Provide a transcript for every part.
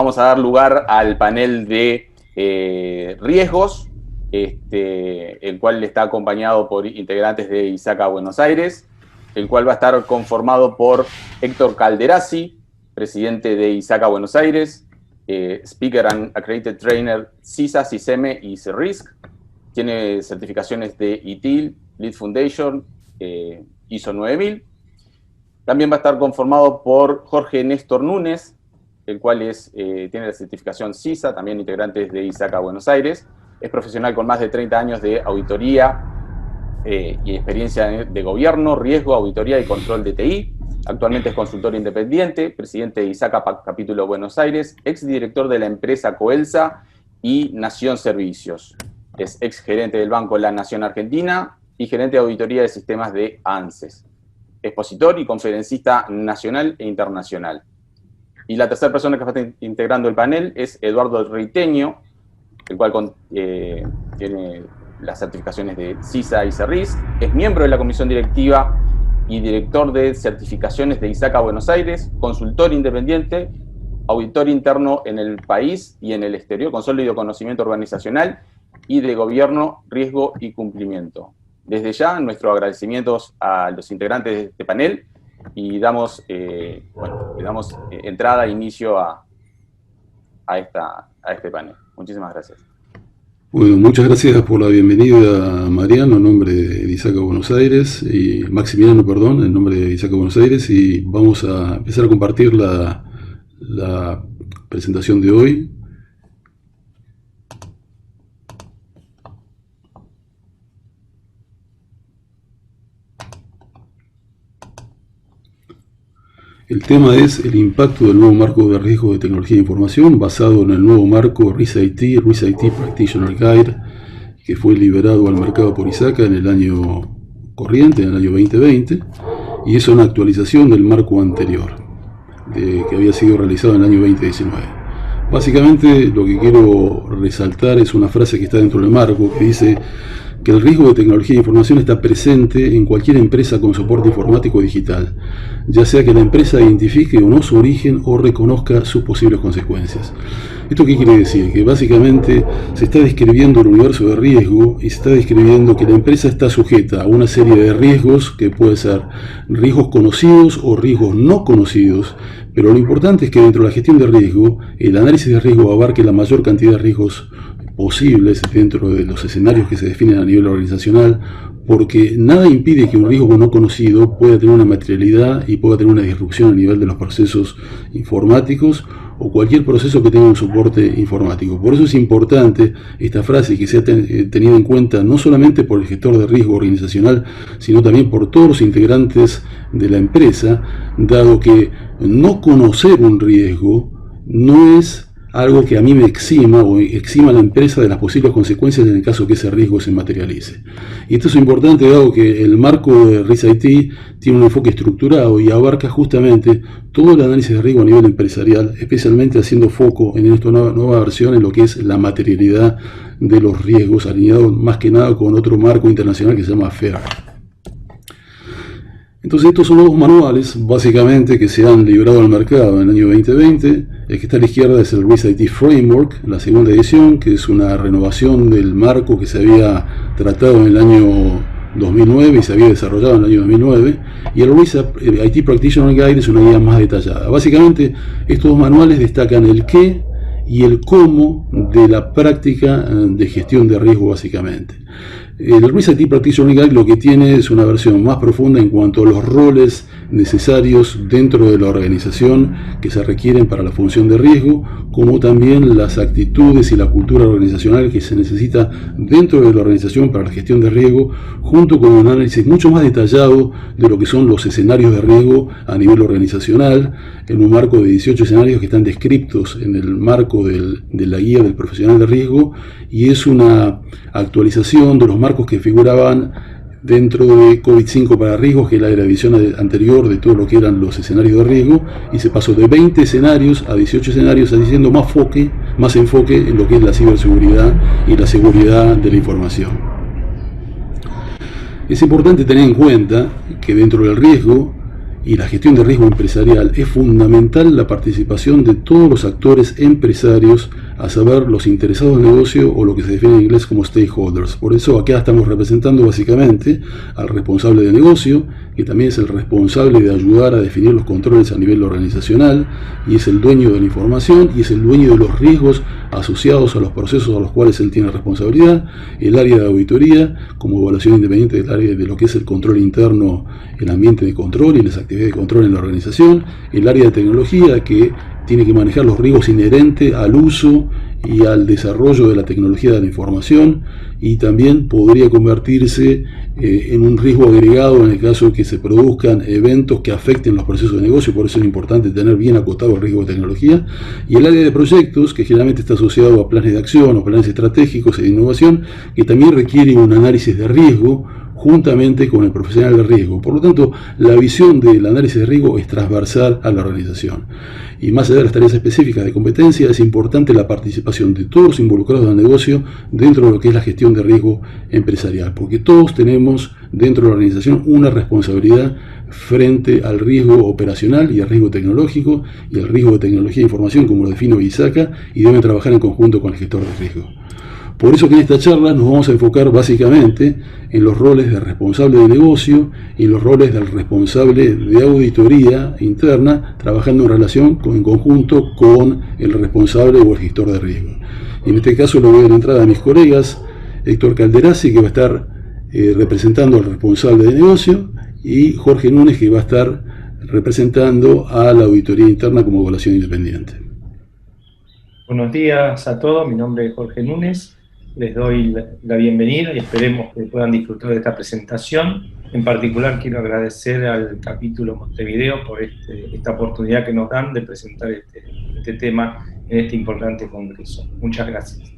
vamos a dar lugar al panel de riesgos, el cual está acompañado por integrantes de ISACA Buenos Aires, el cual va a estar conformado por Héctor Calderazzi, presidente de ISACA Buenos Aires, Speaker and Accredited Trainer CISA, CISEME y CERRISC. Tiene certificaciones de ITIL, Lead Foundation, ISO 9000. También va a estar conformado por Jorge Néstor Núñez, el cual tiene la certificación CISA, también integrante de ISACA Buenos Aires. Es profesional con más de 30 años de auditoría y experiencia de gobierno, riesgo, auditoría y control de TI. Actualmente es consultor independiente, presidente de ISACA Capítulo Buenos Aires, exdirector de la empresa Coelsa y Nación Servicios. Es exgerente del Banco La Nación Argentina y gerente de auditoría de sistemas de ANSES. Expositor y conferencista nacional e internacional. Y la tercera persona que está integrando el panel es Eduardo Riteño, el cual tiene las certificaciones de CISA y CERRISC, es miembro de la comisión directiva y director de certificaciones de ISACA Buenos Aires, consultor independiente, auditor interno en el país y en el exterior, con sólido conocimiento organizacional y de gobierno, riesgo y cumplimiento. Desde ya, nuestros agradecimientos a los integrantes de este panel y le damos entrada, inicio a este panel. Muchísimas gracias. Bueno, muchas gracias por la bienvenida, Mariano, en nombre de ISACA Buenos Aires, y Maximiliano, perdón, en nombre de ISACA Buenos Aires, y vamos a empezar a compartir la presentación de hoy. El tema es el impacto del nuevo marco de riesgo de tecnología de información basado en el nuevo marco RIS-IT Practitioner Guide, que fue liberado al mercado por ISACA en el año corriente, en el año 2020, y es una actualización del marco anterior, que había sido realizado en el año 2019. Básicamente lo que quiero resaltar es una frase que está dentro del marco, que dice que el riesgo de tecnología de información está presente en cualquier empresa con soporte informático digital, ya sea que la empresa identifique o no su origen o reconozca sus posibles consecuencias. ¿Esto qué quiere decir? Que básicamente se está describiendo el universo de riesgo y se está describiendo que la empresa está sujeta a una serie de riesgos que pueden ser riesgos conocidos o riesgos no conocidos, pero lo importante es que dentro de la gestión de riesgo, el análisis de riesgo abarque la mayor cantidad de riesgos posibles dentro de los escenarios que se definen a nivel organizacional, porque nada impide que un riesgo no conocido pueda tener una materialidad y pueda tener una disrupción a nivel de los procesos informáticos o cualquier proceso que tenga un soporte informático. Por eso es importante esta frase que sea tenida en cuenta no solamente por el gestor de riesgo organizacional, sino también por todos los integrantes de la empresa, dado que no conocer un riesgo no es algo que a mí me exima o exima a la empresa de las posibles consecuencias en el caso que ese riesgo se materialice. Y esto es importante dado que el marco de RIS-IT tiene un enfoque estructurado y abarca justamente todo el análisis de riesgo a nivel empresarial, especialmente haciendo foco en esta nueva versión en lo que es la materialidad de los riesgos, alineado más que nada con otro marco internacional que se llama FAIR. Entonces estos son los dos manuales, básicamente, que se han librado al mercado en el año 2020. El que está a la izquierda es el RIS-IT Framework, la segunda edición, que es una renovación del marco que se había tratado en el año 2009 y se había desarrollado en el año 2009. Y el RIS-IT Practitioner Guide es una guía más detallada. Básicamente, estos dos manuales destacan el qué y el cómo de la práctica de gestión de riesgo, básicamente. El RIS-IT Practitioner Guide lo que tiene es una versión más profunda en cuanto a los roles necesarios dentro de la organización que se requieren para la función de riesgo, como también las actitudes y la cultura organizacional que se necesita dentro de la organización para la gestión de riesgo, junto con un análisis mucho más detallado de lo que son los escenarios de riesgo a nivel organizacional, en un marco de 18 escenarios que están descritos en el marco de la guía del profesional de riesgo, y es una actualización de los marcos que figuraban dentro de COVID-5 para riesgos, que es la edición anterior de todo lo que eran los escenarios de riesgo, y se pasó de 20 escenarios a 18 escenarios, haciendo más enfoque en lo que es la ciberseguridad y la seguridad de la información. Es importante tener en cuenta que dentro del riesgo y la gestión de riesgo empresarial es fundamental la participación de todos los actores empresarios, a saber, los interesados en el negocio o lo que se define en inglés como stakeholders. Por eso acá estamos representando básicamente al responsable de negocio, que también es el responsable de ayudar a definir los controles a nivel organizacional, y es el dueño de la información y es el dueño de los riesgos asociados a los procesos a los cuales él tiene responsabilidad, el área de auditoría como evaluación independiente del área de lo que es el control interno, el ambiente de control y las actividades de control en la organización, el área de tecnología que tiene que manejar los riesgos inherentes al uso y al desarrollo de la tecnología de la información, y también podría convertirse en un riesgo agregado en el caso de que se produzcan eventos que afecten los procesos de negocio. Por eso es importante tener bien acotado el riesgo de tecnología, y el área de proyectos, que generalmente está asociado a planes de acción o planes estratégicos y de innovación, que también requiere un análisis de riesgo juntamente con el profesional de riesgo. Por lo tanto, la visión del análisis de riesgo es transversal a la organización. Y más allá de las tareas específicas de competencia, es importante la participación de todos los involucrados en el negocio dentro de lo que es la gestión de riesgo empresarial, porque todos tenemos dentro de la organización una responsabilidad frente al riesgo operacional y al riesgo tecnológico y al riesgo de tecnología de información, como lo define ISACA, y deben trabajar en conjunto con el gestor de riesgo. Por eso que en esta charla nos vamos a enfocar básicamente en los roles del responsable de negocio y en los roles del responsable de auditoría interna, trabajando en relación en conjunto con el responsable o el gestor de riesgo. En este caso le voy a dar entrada a mis colegas, Héctor Calderazzi, que va a estar representando al responsable de negocio, y Jorge Núñez, que va a estar representando a la auditoría interna como evaluación independiente. Buenos días a todos, mi nombre es Jorge Núñez. Les doy la bienvenida y esperemos que puedan disfrutar de esta presentación. En particular quiero agradecer al capítulo Montevideo por esta oportunidad que nos dan de presentar este tema en este importante congreso. Muchas gracias.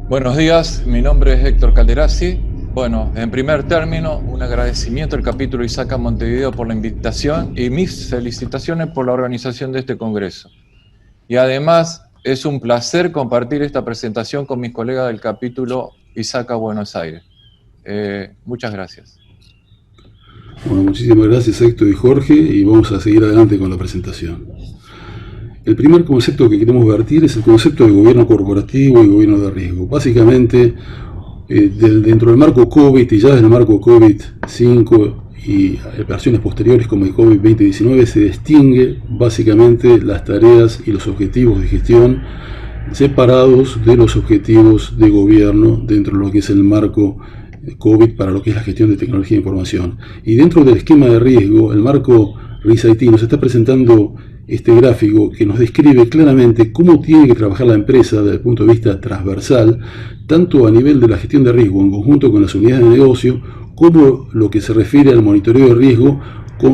Buenos días, mi nombre es Héctor Calderazzi. Bueno, en primer término, un agradecimiento al capítulo ISACA Montevideo por la invitación y mis felicitaciones por la organización de este congreso. Y además, es un placer compartir esta presentación con mis colegas del capítulo ISACA Buenos Aires. Muchas gracias. Bueno, muchísimas gracias Héctor y Jorge, y vamos a seguir adelante con la presentación. El primer concepto que queremos vertir es el concepto de gobierno corporativo y gobierno de riesgo. Básicamente, dentro del marco COVID y ya desde el marco COVID-5 y versiones posteriores como el COVID-2019, se distingue básicamente las tareas y los objetivos de gestión separados de los objetivos de gobierno dentro de lo que es el marco COVID para lo que es la gestión de tecnología de información. Y dentro del esquema de riesgo, el marco RIS-IT nos está presentando este gráfico que nos describe claramente cómo tiene que trabajar la empresa desde el punto de vista transversal, tanto a nivel de la gestión de riesgo en conjunto con las unidades de negocio, como lo que se refiere al monitoreo de riesgo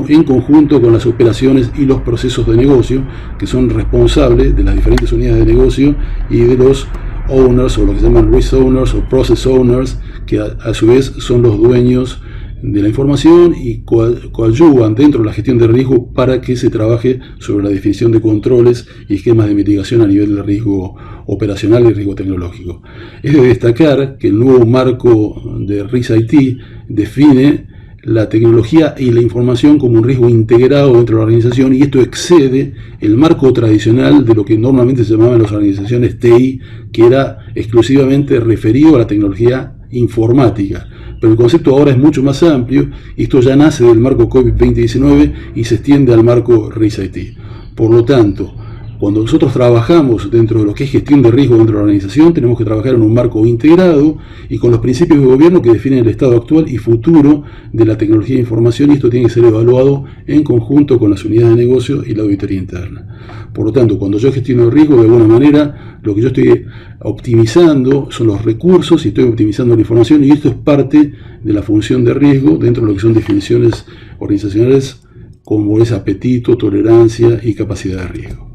en conjunto con las operaciones y los procesos de negocio, que son responsables de las diferentes unidades de negocio y de los owners, o lo que se llaman risk owners o process owners, que a su vez son los dueños de la información y coadyuvan dentro de la gestión de riesgo para que se trabaje sobre la definición de controles y esquemas de mitigación a nivel de riesgo operacional y riesgo tecnológico. Es de destacar que el nuevo marco de RIS-IT define la tecnología y la información como un riesgo integrado dentro de la organización, y esto excede el marco tradicional de lo que normalmente se llamaban las organizaciones TI, que era exclusivamente referido a la tecnología informática. Pero el concepto ahora es mucho más amplio, y esto ya nace del marco COVID-2019 y se extiende al marco RIS-IT. Por lo tanto, cuando nosotros trabajamos dentro de lo que es gestión de riesgo dentro de la organización, tenemos que trabajar en un marco integrado y con los principios de gobierno que definen el estado actual y futuro de la tecnología de información, y esto tiene que ser evaluado en conjunto con las unidades de negocio y la auditoría interna. Por lo tanto, cuando yo gestiono el riesgo, de alguna manera, lo que yo estoy optimizando son los recursos y estoy optimizando la información, y esto es parte de la función de riesgo dentro de lo que son definiciones organizacionales como es apetito, tolerancia y capacidad de riesgo.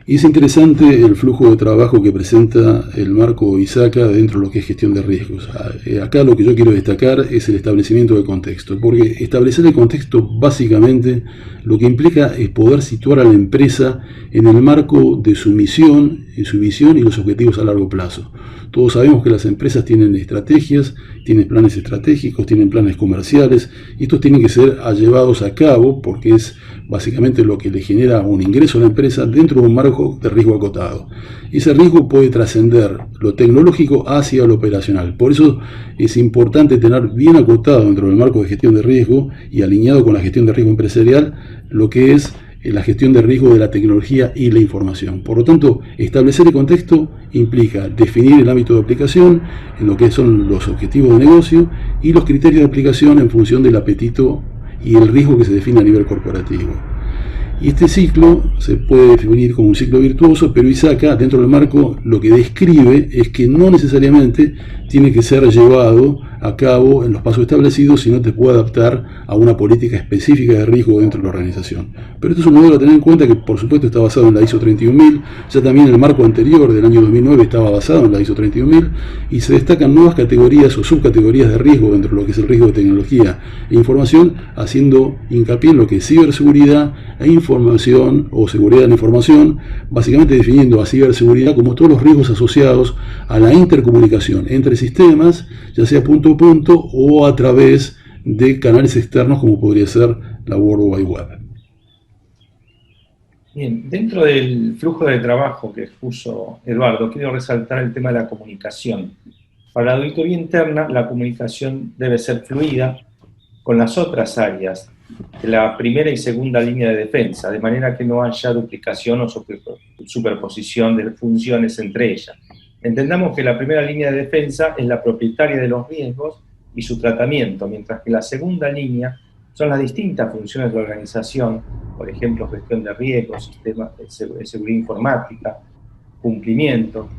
Y es interesante el flujo de trabajo que presenta el marco ISACA dentro de lo que es gestión de riesgos. Acá lo que yo quiero destacar es el establecimiento del contexto, porque establecer el contexto básicamente lo que implica es poder situar a la empresa en el marco de su misión en su visión y los objetivos a largo plazo. Todos sabemos que las empresas tienen estrategias, tienen planes estratégicos, tienen planes comerciales, y estos tienen que ser llevados a cabo porque es básicamente lo que le genera un ingreso a la empresa dentro de un marco de riesgo acotado. Ese riesgo puede trascender lo tecnológico hacia lo operacional. Por eso es importante tener bien acotado dentro del marco de gestión de riesgo y alineado con la gestión de riesgo empresarial lo que es la gestión de riesgo de la tecnología y la información. Por lo tanto, establecer el contexto implica definir el ámbito de aplicación en lo que son los objetivos de negocio y los criterios de aplicación en función del apetito y el riesgo que se define a nivel corporativo. Y este ciclo se puede definir como un ciclo virtuoso, pero ISACA, dentro del marco, lo que describe es que no necesariamente tiene que ser llevado a cabo en los pasos establecidos, sino te puede adaptar a una política específica de riesgo dentro de la organización. Pero esto es un modelo a tener en cuenta que, por supuesto, está basado en la ISO 31000, ya también el marco anterior del año 2009 estaba basado en la ISO 31000, y se destacan nuevas categorías o subcategorías de riesgo dentro de lo que es el riesgo de tecnología e información, haciendo hincapié en lo que es ciberseguridad e información o seguridad de la información, básicamente definiendo a ciberseguridad como todos los riesgos asociados a la intercomunicación entre sistemas, ya sea punto a punto o a través de canales externos como podría ser la World Wide Web. Bien, dentro del flujo de trabajo que expuso Eduardo, quiero resaltar el tema de la comunicación. Para la auditoría interna, la comunicación debe ser fluida con las otras áreas de la primera y segunda línea de defensa, de manera que no haya duplicación o superposición de funciones entre ellas. Entendamos que la primera línea de defensa es la propietaria de los riesgos y su tratamiento, mientras que la segunda línea son las distintas funciones de la organización, por ejemplo, gestión de riesgos, sistemas de seguridad informática, cumplimiento.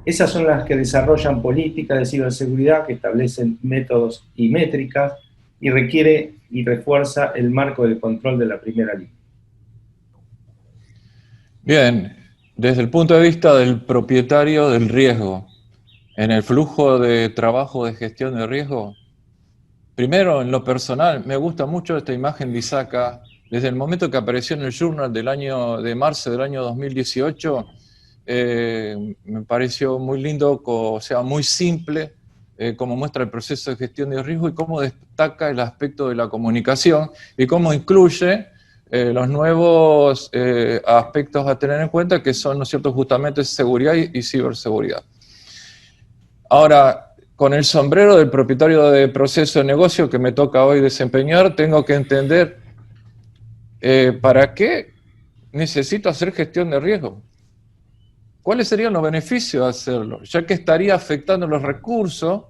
Esas son las que desarrollan políticas de ciberseguridad que establecen métodos y métricas y requiere y refuerza el marco del control de la primera línea. Bien, desde el punto de vista del propietario del riesgo, en el flujo de trabajo de gestión de riesgo, primero, en lo personal, me gusta mucho esta imagen de ISACA. Desde el momento que apareció en el Journal de marzo del año 2018, me pareció muy lindo, o sea, muy simple, cómo muestra el proceso de gestión de riesgo y cómo destaca el aspecto de la comunicación y cómo incluye los nuevos aspectos a tener en cuenta, que son, ¿no es cierto?, justamente seguridad y ciberseguridad. Ahora, con el sombrero del propietario de proceso de negocio que me toca hoy desempeñar, tengo que entender ¿para qué necesito hacer gestión de riesgo? ¿Cuáles serían los beneficios de hacerlo? Ya que estaría afectando los recursos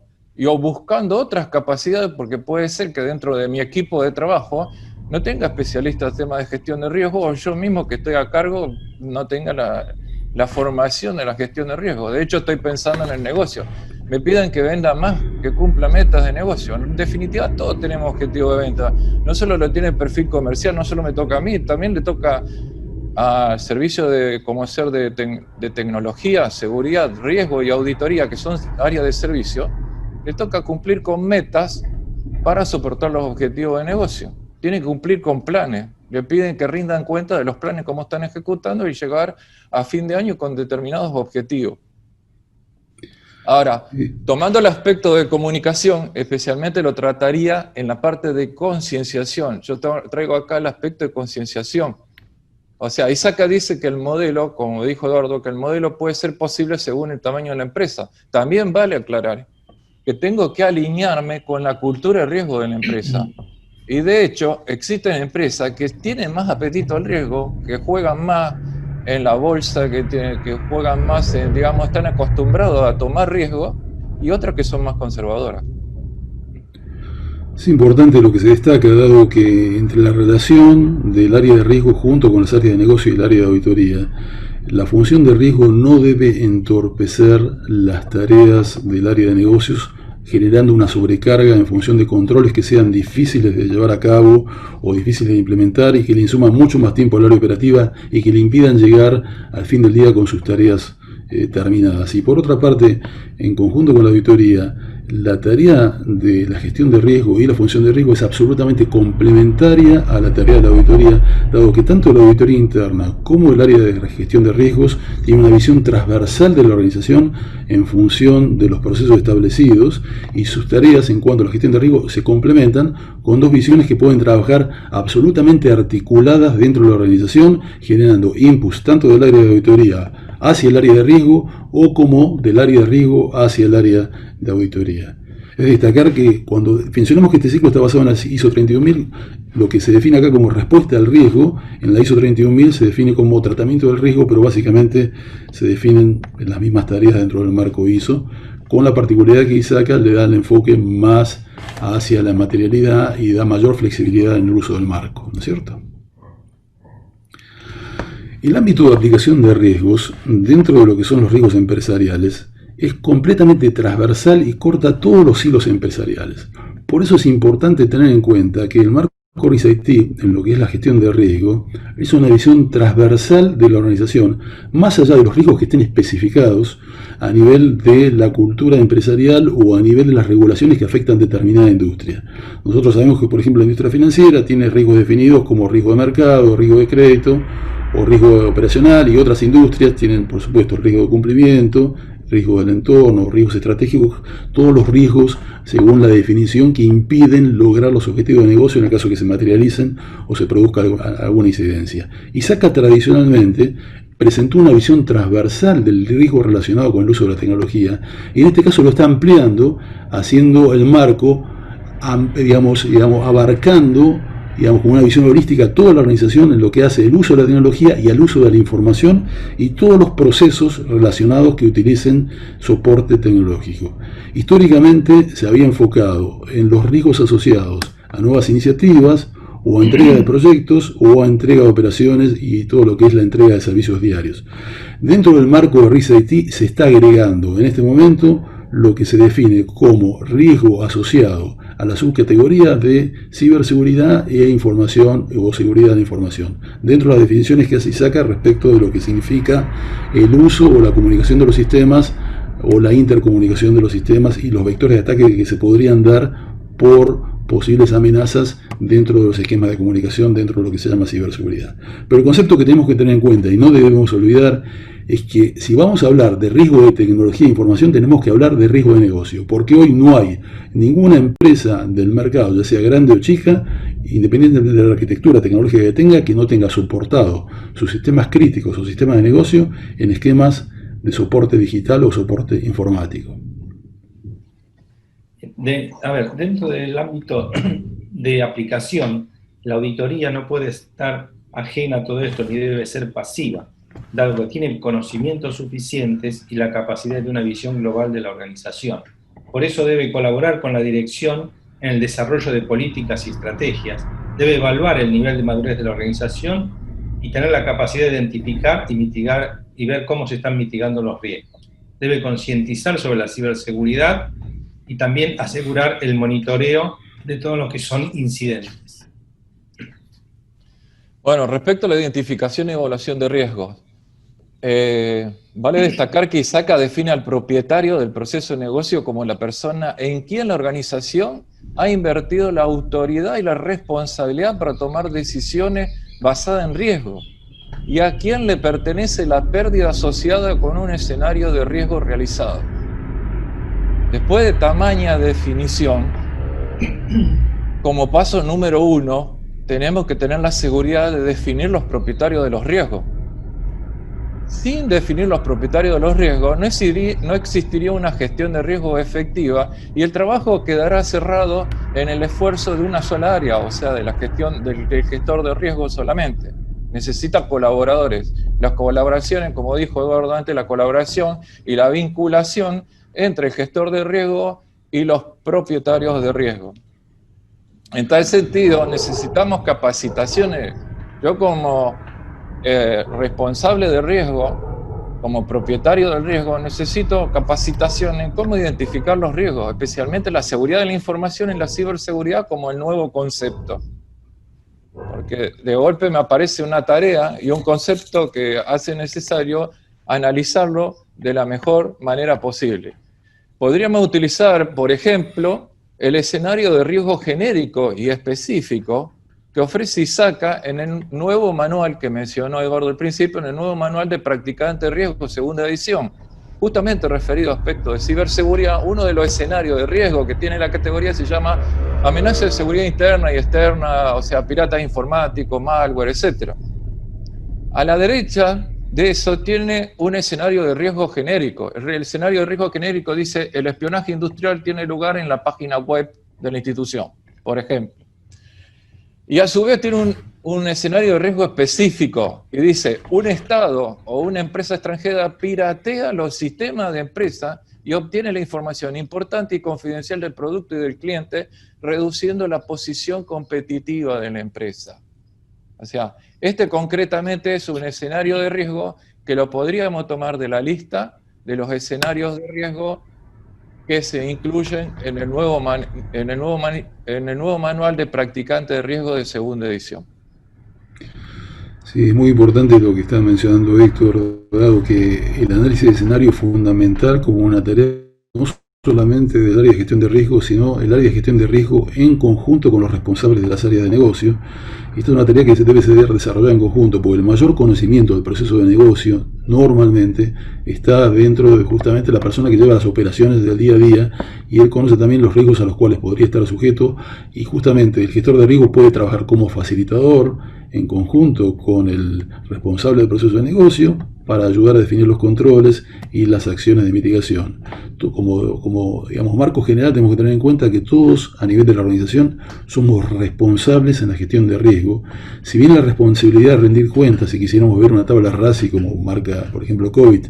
o buscando otras capacidades, porque puede ser que dentro de mi equipo de trabajo no tenga especialistas en temas de gestión de riesgo, o yo mismo que estoy a cargo no tenga la formación de la gestión de riesgo. De hecho, estoy pensando en el negocio. Me piden que venda más, que cumpla metas de negocio. En definitiva, todos tenemos objetivos de venta. No solo lo tiene el perfil comercial, no solo me toca a mí, también le toca al servicio de tecnología, seguridad, riesgo y auditoría, que son áreas de servicio. Le toca cumplir con metas para soportar los objetivos de negocio. Tiene que cumplir con planes. Le piden que rindan cuenta de los planes, cómo están ejecutando y llegar a fin de año con determinados objetivos. Ahora, tomando el aspecto de comunicación, especialmente lo trataría en la parte de concienciación. Yo traigo acá el aspecto de concienciación. O sea, ISACA dice que el modelo, como dijo Eduardo, que el modelo puede ser posible según el tamaño de la empresa. También vale aclarar que tengo que alinearme con la cultura de riesgo de la empresa. Y de hecho, existen empresas que tienen más apetito al riesgo, que juegan más en la bolsa, que juegan más, digamos, están acostumbrados a tomar riesgo, y otras que son más conservadoras. Es importante lo que se destaca, dado que entre la relación del área de riesgo junto con las áreas de negocio y el área de auditoría, la función de riesgo no debe entorpecer las tareas del área de negocios, generando una sobrecarga en función de controles que sean difíciles de llevar a cabo o difíciles de implementar y que le insuman mucho más tiempo al área operativa y que le impidan llegar al fin del día con sus tareas terminadas. Y por otra parte, en conjunto con la auditoría, la tarea de la gestión de riesgo y la función de riesgo es absolutamente complementaria a la tarea de la auditoría, dado que tanto la auditoría interna como el área de gestión de riesgos tiene una visión transversal de la organización en función de los procesos establecidos, y sus tareas en cuanto a la gestión de riesgo se complementan con dos visiones que pueden trabajar absolutamente articuladas dentro de la organización, generando inputs tanto del área de auditoría hacia el área de riesgo o como del área de riesgo hacia el área de auditoría. Es destacar que cuando mencionamos que este ciclo está basado en la ISO 31000, lo que se define acá como respuesta al riesgo, en la ISO 31000 se define como tratamiento del riesgo, pero básicamente se definen las mismas tareas dentro del marco ISO, con la particularidad que ISACA le da el enfoque más hacia la materialidad y da mayor flexibilidad en el uso del marco, ¿no es cierto? El ámbito de aplicación de riesgos, dentro de lo que son los riesgos empresariales, es completamente transversal y corta todos los hilos empresariales. Por eso es importante tener en cuenta que el marco RIS-IT, en lo que es la gestión de riesgo, es una visión transversal de la organización, más allá de los riesgos que estén especificados a nivel de la cultura empresarial o a nivel de las regulaciones que afectan determinada industria. Nosotros sabemos que, por ejemplo, la industria financiera tiene riesgos definidos como riesgo de mercado, riesgo de crédito o riesgo operacional, y otras industrias tienen, por supuesto, riesgo de cumplimiento, riesgo del entorno, riesgos estratégicos, todos los riesgos según la definición que impiden lograr los objetivos de negocio en el caso que se materialicen o se produzca alguna incidencia. ISACA tradicionalmente presentó una visión transversal del riesgo relacionado con el uso de la tecnología, y en este caso lo está ampliando, haciendo el marco, abarcando con una visión holística toda la organización en lo que hace el uso de la tecnología y al uso de la información y todos los procesos relacionados que utilicen soporte tecnológico. Históricamente se había enfocado en los riesgos asociados a nuevas iniciativas o a entrega de proyectos o a entrega de operaciones y todo lo que es la entrega de servicios diarios. Dentro del marco de RIS-IT se está agregando en este momento lo que se define como riesgo asociado a la subcategoría de ciberseguridad e información o seguridad de información, dentro de las definiciones que hace ISACA respecto de lo que significa el uso o la comunicación de los sistemas o la intercomunicación de los sistemas y los vectores de ataque que se podrían dar por posibles amenazas dentro de los esquemas de comunicación, dentro de lo que se llama ciberseguridad. Pero el concepto que tenemos que tener en cuenta y no debemos olvidar es que si vamos a hablar de riesgo de tecnología e información, tenemos que hablar de riesgo de negocio, porque hoy no hay ninguna empresa del mercado, ya sea grande o chica, independientemente de la arquitectura tecnológica que tenga no tenga soportado sus sistemas críticos o sistemas de negocio en esquemas de soporte digital o soporte informático. Dentro del ámbito de aplicación, la auditoría no puede estar ajena a todo esto, ni debe ser pasiva, dado que tiene conocimientos suficientes y la capacidad de una visión global de la organización. Por eso debe colaborar con la dirección en el desarrollo de políticas y estrategias, debe evaluar el nivel de madurez de la organización y tener la capacidad de identificar y mitigar y ver cómo se están mitigando los riesgos. Debe concientizar sobre la ciberseguridad y también asegurar el monitoreo de todo lo que son incidentes. Bueno, respecto a la identificación y evaluación de riesgos, vale destacar que ISACA define al propietario del proceso de negocio como la persona en quien la organización ha invertido la autoridad y la responsabilidad para tomar decisiones basadas en riesgo, y a quien le pertenece la pérdida asociada con un escenario de riesgo realizado. Después de tamaña definición, como paso número 1, tenemos que tener la seguridad de definir los propietarios de los riesgos. Sin definir los propietarios de los riesgos, no existiría una gestión de riesgo efectiva y el trabajo quedará cerrado en el esfuerzo de una sola área, o sea, de la gestión del gestor de riesgos solamente. Necesita colaboradores. Las colaboraciones, como dijo Eduardo antes, la colaboración y la vinculación entre el gestor de riesgo y los propietarios de riesgo. En tal sentido, necesitamos capacitaciones. Yo como responsable de riesgo, como propietario del riesgo, necesito capacitación en cómo identificar los riesgos, especialmente la seguridad de la información y la ciberseguridad como el nuevo concepto. Porque de golpe me aparece una tarea y un concepto que hace necesario analizarlo de la mejor manera posible. podríamos utilizar, por ejemplo, el escenario de riesgo genérico y específico que ofrece ISACA en el nuevo manual que mencionó Eduardo al principio, en el nuevo manual de practicante de riesgo, segunda edición, justamente referido a aspectos de ciberseguridad. Uno de los escenarios de riesgo que tiene la categoría se llama amenaza de seguridad interna y externa, o sea, piratas informáticos, malware, etc. A la derecha de eso tiene un escenario de riesgo genérico. El escenario de riesgo genérico dice: el espionaje industrial tiene lugar en la página web de la institución, por ejemplo. Y a su vez tiene un escenario de riesgo específico y dice: un Estado o una empresa extranjera piratea los sistemas de empresa y obtiene la información importante y confidencial del producto y del cliente, reduciendo la posición competitiva de la empresa. O sea, este concretamente es un escenario de riesgo que lo podríamos tomar de la lista de los escenarios de riesgo que se incluyen en el nuevo manual de practicante de riesgo de segunda edición. Sí, es muy importante lo que está mencionando Héctor, dado que el análisis de escenario es fundamental como una tarea no solamente del área de gestión de riesgo, sino el área de gestión de riesgo en conjunto con los responsables de las áreas de negocio. Y esta es una tarea que se debe desarrollar en conjunto, porque el mayor conocimiento del proceso de negocio normalmente está dentro de justamente la persona que lleva las operaciones del día a día, y él conoce también los riesgos a los cuales podría estar sujeto, y justamente el gestor de riesgo puede trabajar como facilitador en conjunto con el responsable del proceso de negocio para ayudar a definir los controles y las acciones de mitigación. Como digamos, marco general, tenemos que tener en cuenta que todos a nivel de la organización somos responsables en la gestión de riesgo. Si bien la responsabilidad de rendir cuentas, si quisiéramos ver una tabla RASI como marca, por ejemplo, COVID,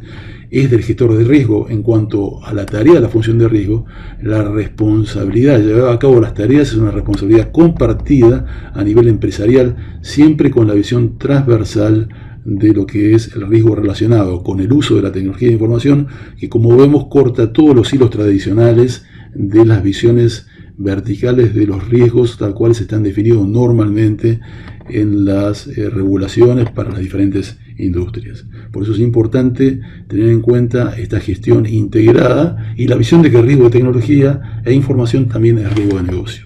es del gestor de riesgo en cuanto a la tarea, la función de riesgo, la responsabilidad de llevar a cabo las tareas es una responsabilidad compartida a nivel empresarial, siempre con la visión transversal de lo que es el riesgo relacionado con el uso de la tecnología de información, que como vemos corta todos los hilos tradicionales de las visiones verticales de los riesgos tal cual se están definidos normalmente en las regulaciones para las diferentes industrias. Por eso es importante tener en cuenta esta gestión integrada y la visión de que el riesgo de tecnología e información también es riesgo de negocio.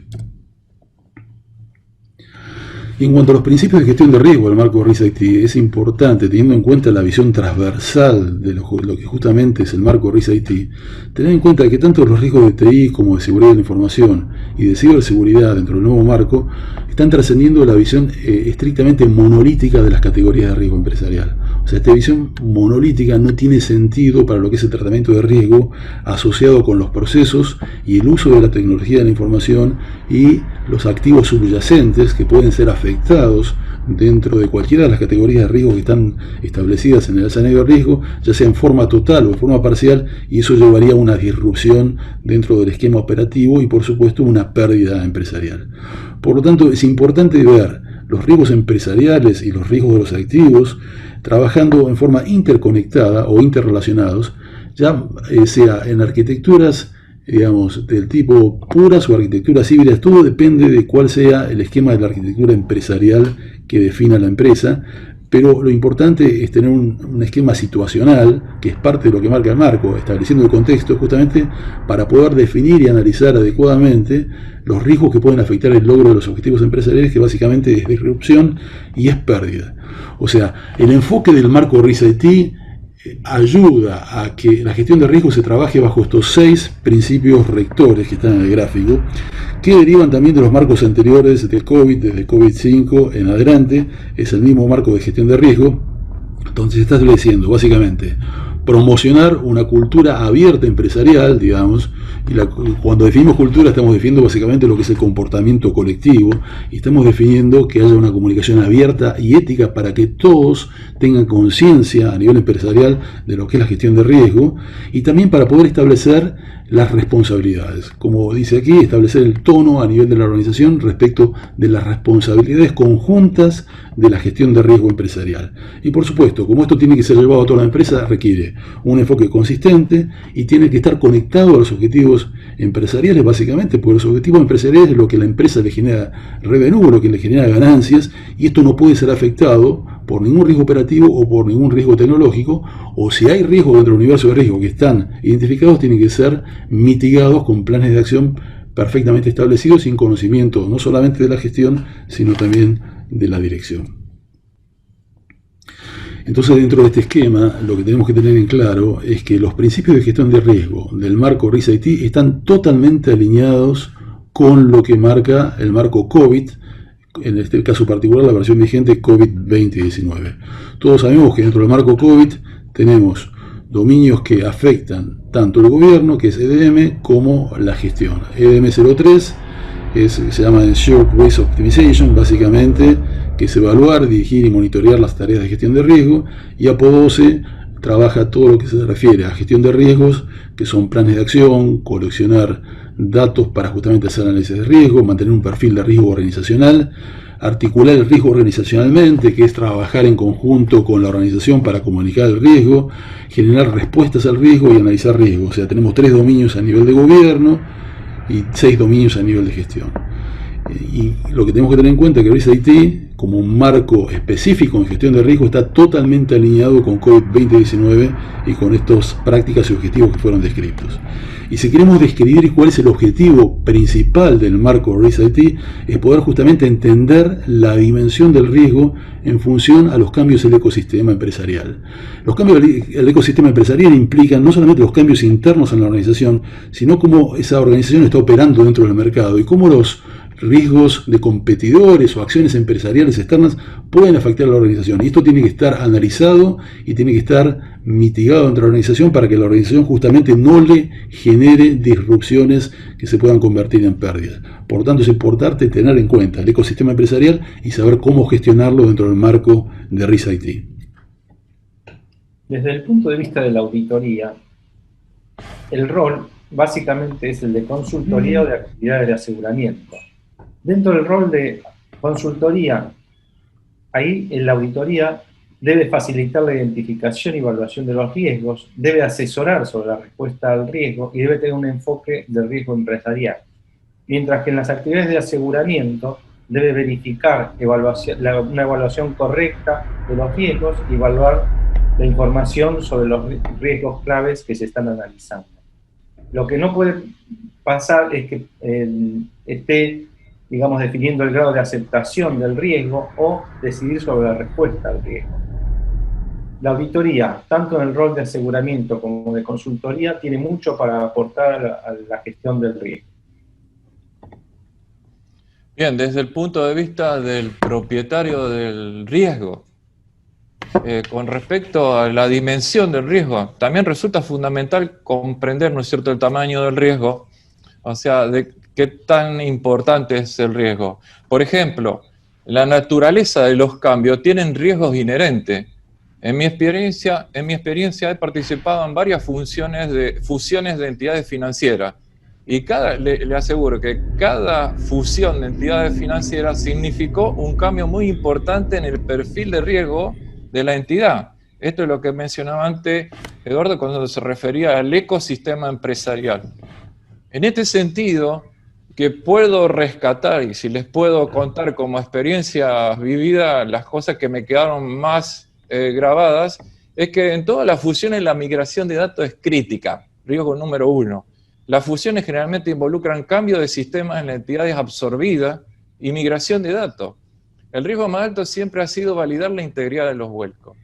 Y en cuanto a los principios de gestión de riesgo del marco RIS-IT, es importante, teniendo en cuenta la visión transversal de lo que justamente es el marco RIS-IT, tener en cuenta que tanto los riesgos de TI como de seguridad de la información y de ciberseguridad dentro del nuevo marco están trascendiendo la visión estrictamente monolítica de las categorías de riesgo empresarial. O sea, esta visión monolítica no tiene sentido para lo que es el tratamiento de riesgo asociado con los procesos y el uso de la tecnología de la información y los activos subyacentes que pueden ser afectados dentro de cualquiera de las categorías de riesgo que están establecidas en el escenario de riesgo, ya sea en forma total o en forma parcial, y eso llevaría a una disrupción dentro del esquema operativo y por supuesto una pérdida empresarial. Por lo tanto, es importante ver los riesgos empresariales y los riesgos de los activos trabajando en forma interconectada o interrelacionados, ya sea en arquitecturas digamos, del tipo puras o arquitecturas híbridas. Todo depende de cuál sea el esquema de la arquitectura empresarial que defina la empresa, pero lo importante es tener un esquema situacional, que es parte de lo que marca el marco, estableciendo el contexto justamente para poder definir y analizar adecuadamente los riesgos que pueden afectar el logro de los objetivos empresariales, que básicamente es disrupción y es pérdida. O sea, el enfoque del marco RIS-IT ayuda a que la gestión de riesgos se trabaje bajo estos 6 principios rectores que están en el gráfico, que derivan también de los marcos anteriores del COVID, desde COVID-5 en adelante. Es el mismo marco de gestión de riesgo. Entonces está estableciendo básicamente promocionar una cultura abierta empresarial, digamos, y cuando definimos cultura estamos definiendo básicamente lo que es el comportamiento colectivo, y estamos definiendo que haya una comunicación abierta y ética para que todos tengan conciencia a nivel empresarial de lo que es la gestión de riesgo, y también para poder establecer las responsabilidades, como dice aquí, establecer el tono a nivel de la organización respecto de las responsabilidades conjuntas de la gestión de riesgo empresarial. Y por supuesto, como esto tiene que ser llevado a toda la empresa, requiere un enfoque consistente y tiene que estar conectado a los objetivos empresariales, básicamente, porque los objetivos empresariales es lo que la empresa le genera revenue, lo que le genera ganancias, y esto no puede ser afectado por ningún riesgo operativo o por ningún riesgo tecnológico, o si hay riesgos dentro del universo de riesgo que están identificados, tienen que ser mitigados con planes de acción perfectamente establecidos, sin conocimiento no solamente de la gestión, sino también de la dirección. Entonces, dentro de este esquema, lo que tenemos que tener en claro es que los principios de gestión de riesgo del marco RIS-IT están totalmente alineados con lo que marca el marco COVID, en este caso particular la versión vigente COVID-2019. Todos sabemos que dentro del marco COVID tenemos dominios que afectan tanto el gobierno, que es EDM, como la gestión. EDM 03 se llama Ensured Risk Optimization, básicamente, que es evaluar, dirigir y monitorear las tareas de gestión de riesgo, y APO 12 trabaja todo lo que se refiere a gestión de riesgos, que son planes de acción, coleccionar datos para justamente hacer análisis de riesgo, mantener un perfil de riesgo organizacional, articular el riesgo organizacionalmente, que es trabajar en conjunto con la organización para comunicar el riesgo, generar respuestas al riesgo y analizar riesgo. O sea, tenemos 3 dominios a nivel de gobierno y 6 dominios a nivel de gestión. Y lo que tenemos que tener en cuenta es que RIS-IT, como un marco específico en gestión de riesgo, está totalmente alineado con COVID-2019 y con estas prácticas y objetivos que fueron descritos. Y si queremos describir cuál es el objetivo principal del marco RIS-IT, es poder justamente entender la dimensión del riesgo en función a los cambios del ecosistema empresarial. Los cambios del ecosistema empresarial implican no solamente los cambios internos en la organización, sino cómo esa organización está operando dentro del mercado y cómo los riesgos de competidores o acciones empresariales externas pueden afectar a la organización. Y esto tiene que estar analizado y tiene que estar mitigado dentro de la organización para que la organización justamente no le genere disrupciones que se puedan convertir en pérdidas. Por lo tanto, es importante tener en cuenta el ecosistema empresarial y saber cómo gestionarlo dentro del marco de RIS-IT. Desde el punto de vista de la auditoría, el rol básicamente es el de consultoría o de actividades de aseguramiento. Dentro del rol de consultoría, ahí en la auditoría debe facilitar la identificación y evaluación de los riesgos, debe asesorar sobre la respuesta al riesgo y debe tener un enfoque del riesgo empresarial. Mientras que en las actividades de aseguramiento debe verificar una evaluación correcta de los riesgos y evaluar la información sobre los riesgos claves que se están analizando. Lo que no puede pasar es que esté, digamos, definiendo el grado de aceptación del riesgo o decidir sobre la respuesta al riesgo. La auditoría, tanto en el rol de aseguramiento como de consultoría, tiene mucho para aportar a la gestión del riesgo. Bien, desde el punto de vista del propietario del riesgo, con respecto a la dimensión del riesgo, también resulta fundamental comprender, ¿no es cierto?, el tamaño del riesgo, o sea, de qué tan importante es el riesgo. Por ejemplo, la naturaleza de los cambios tienen riesgos inherentes. En mi experiencia he participado en varias fusiones de entidades financieras y le aseguro que cada fusión de entidades financieras significó un cambio muy importante en el perfil de riesgo de la entidad. Esto es lo que mencionaba antes Eduardo cuando se refería al ecosistema empresarial. En este sentido, que puedo rescatar y si les puedo contar como experiencia vivida las cosas que me quedaron más grabadas, es que en todas las fusiones la migración de datos es crítica, riesgo número 1. Las fusiones generalmente involucran cambio de sistemas en las entidades absorbidas y migración de datos. El riesgo más alto siempre ha sido validar la integridad de los vuelcos,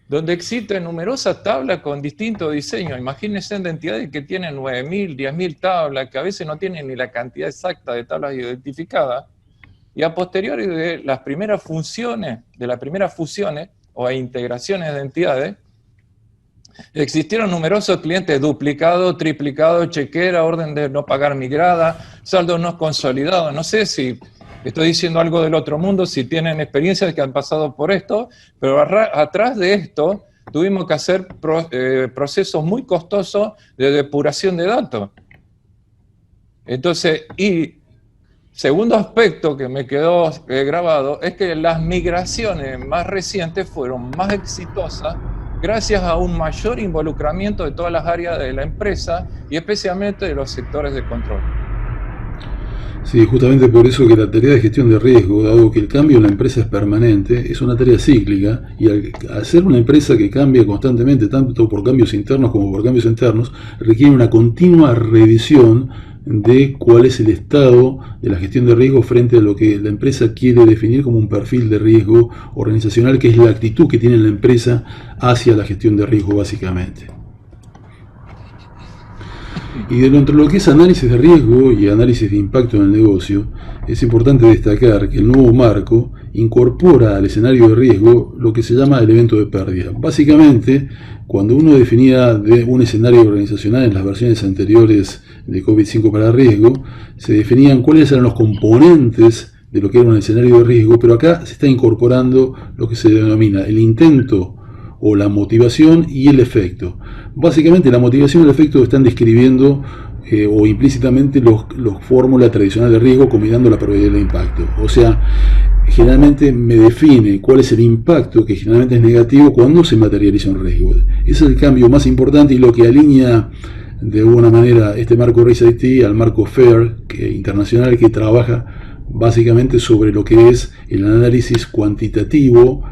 donde existen numerosas tablas con distintos diseños. Imagínense de entidades que tienen 9.000, 10.000 tablas, que a veces no tienen ni la cantidad exacta de tablas identificadas, y a posteriori de las primeras fusiones o integraciones de entidades, existieron numerosos clientes duplicados, triplicados, chequera, orden de no pagar migrada, saldos no consolidados. No sé si estoy diciendo algo del otro mundo, si tienen experiencias que han pasado por esto, pero atrás de esto tuvimos que hacer procesos muy costosos de depuración de datos. Entonces, y segundo aspecto que me quedó grabado es que las migraciones más recientes fueron más exitosas gracias a un mayor involucramiento de todas las áreas de la empresa y especialmente de los sectores de control. Sí, justamente por eso que la tarea de gestión de riesgo, dado que el cambio en la empresa es permanente, es una tarea cíclica, y al ser una empresa que cambia constantemente, tanto por cambios internos como por cambios externos, requiere una continua revisión de cuál es el estado de la gestión de riesgo frente a lo que la empresa quiere definir como un perfil de riesgo organizacional, que es la actitud que tiene la empresa hacia la gestión de riesgo básicamente. Y dentro de lo que es análisis de riesgo y análisis de impacto en el negocio, es importante destacar que el nuevo marco incorpora al escenario de riesgo lo que se llama el evento de pérdida. Básicamente, cuando uno definía de un escenario organizacional en las versiones anteriores de COVID-5 para riesgo, se definían cuáles eran los componentes de lo que era un escenario de riesgo, pero acá se está incorporando lo que se denomina el intento o la motivación y el efecto. Básicamente la motivación y el efecto están describiendo o implícitamente los fórmulas tradicionales de riesgo combinando la probabilidad de impacto. O sea, generalmente me define cuál es el impacto, que generalmente es negativo, cuando se materializa un riesgo. Ese es el cambio más importante y lo que alinea de alguna manera este marco RIS-IT al marco FAIR internacional, que trabaja básicamente sobre lo que es el análisis cuantitativo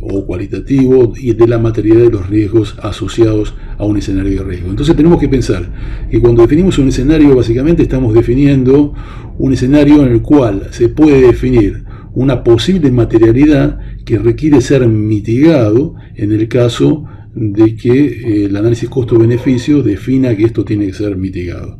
o cualitativo y de la materialidad de los riesgos asociados a un escenario de riesgo. Entonces tenemos que pensar que cuando definimos un escenario, básicamente estamos definiendo un escenario en el cual se puede definir una posible materialidad que requiere ser mitigado en el caso de que el análisis costo-beneficio defina que esto tiene que ser mitigado.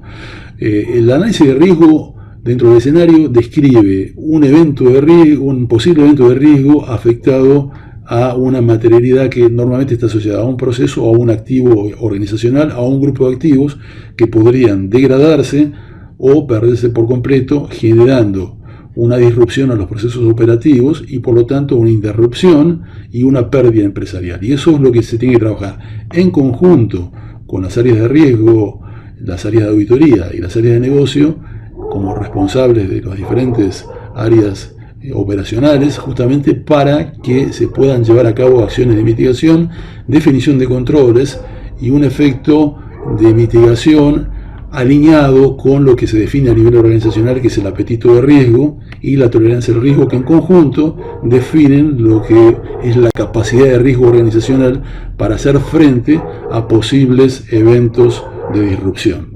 El análisis de riesgo dentro del escenario describe un evento de riesgo, un posible evento de riesgo afectado a una materialidad que normalmente está asociada a un proceso o a un activo organizacional, a un grupo de activos que podrían degradarse o perderse por completo, generando una disrupción a los procesos operativos y por lo tanto una interrupción y una pérdida empresarial. Y eso es lo que se tiene que trabajar en conjunto con las áreas de riesgo, las áreas de auditoría y las áreas de negocio, como responsables de las diferentes áreas operacionales, justamente para que se puedan llevar a cabo acciones de mitigación, definición de controles y un efecto de mitigación alineado con lo que se define a nivel organizacional, que es el apetito de riesgo y la tolerancia al riesgo, que en conjunto definen lo que es la capacidad de riesgo organizacional para hacer frente a posibles eventos de disrupción.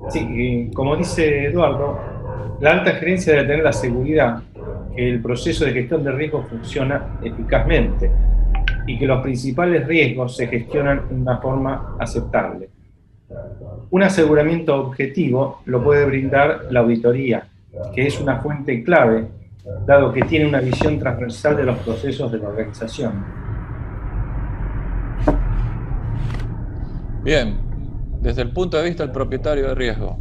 Sí, como dice Eduardo, la alta gerencia debe tener la seguridad que el proceso de gestión de riesgos funciona eficazmente y que los principales riesgos se gestionan de una forma aceptable. Un aseguramiento objetivo lo puede brindar la auditoría, que es una fuente clave, dado que tiene una visión transversal de los procesos de la organización. Bien, desde el punto de vista del propietario de riesgo.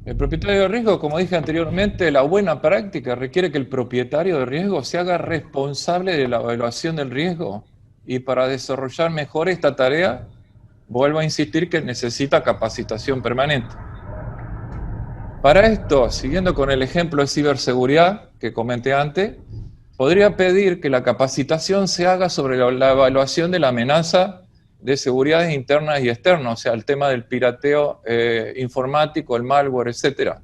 El propietario de riesgo, como dije anteriormente, la buena práctica requiere que el propietario de riesgo se haga responsable de la evaluación del riesgo, y para desarrollar mejor esta tarea, vuelvo a insistir que necesita capacitación permanente. Para esto, siguiendo con el ejemplo de ciberseguridad que comenté antes, podría pedir que la capacitación se haga sobre la evaluación de la amenaza de seguridades internas y externas, o sea, el tema del pirateo informático, el malware, etc.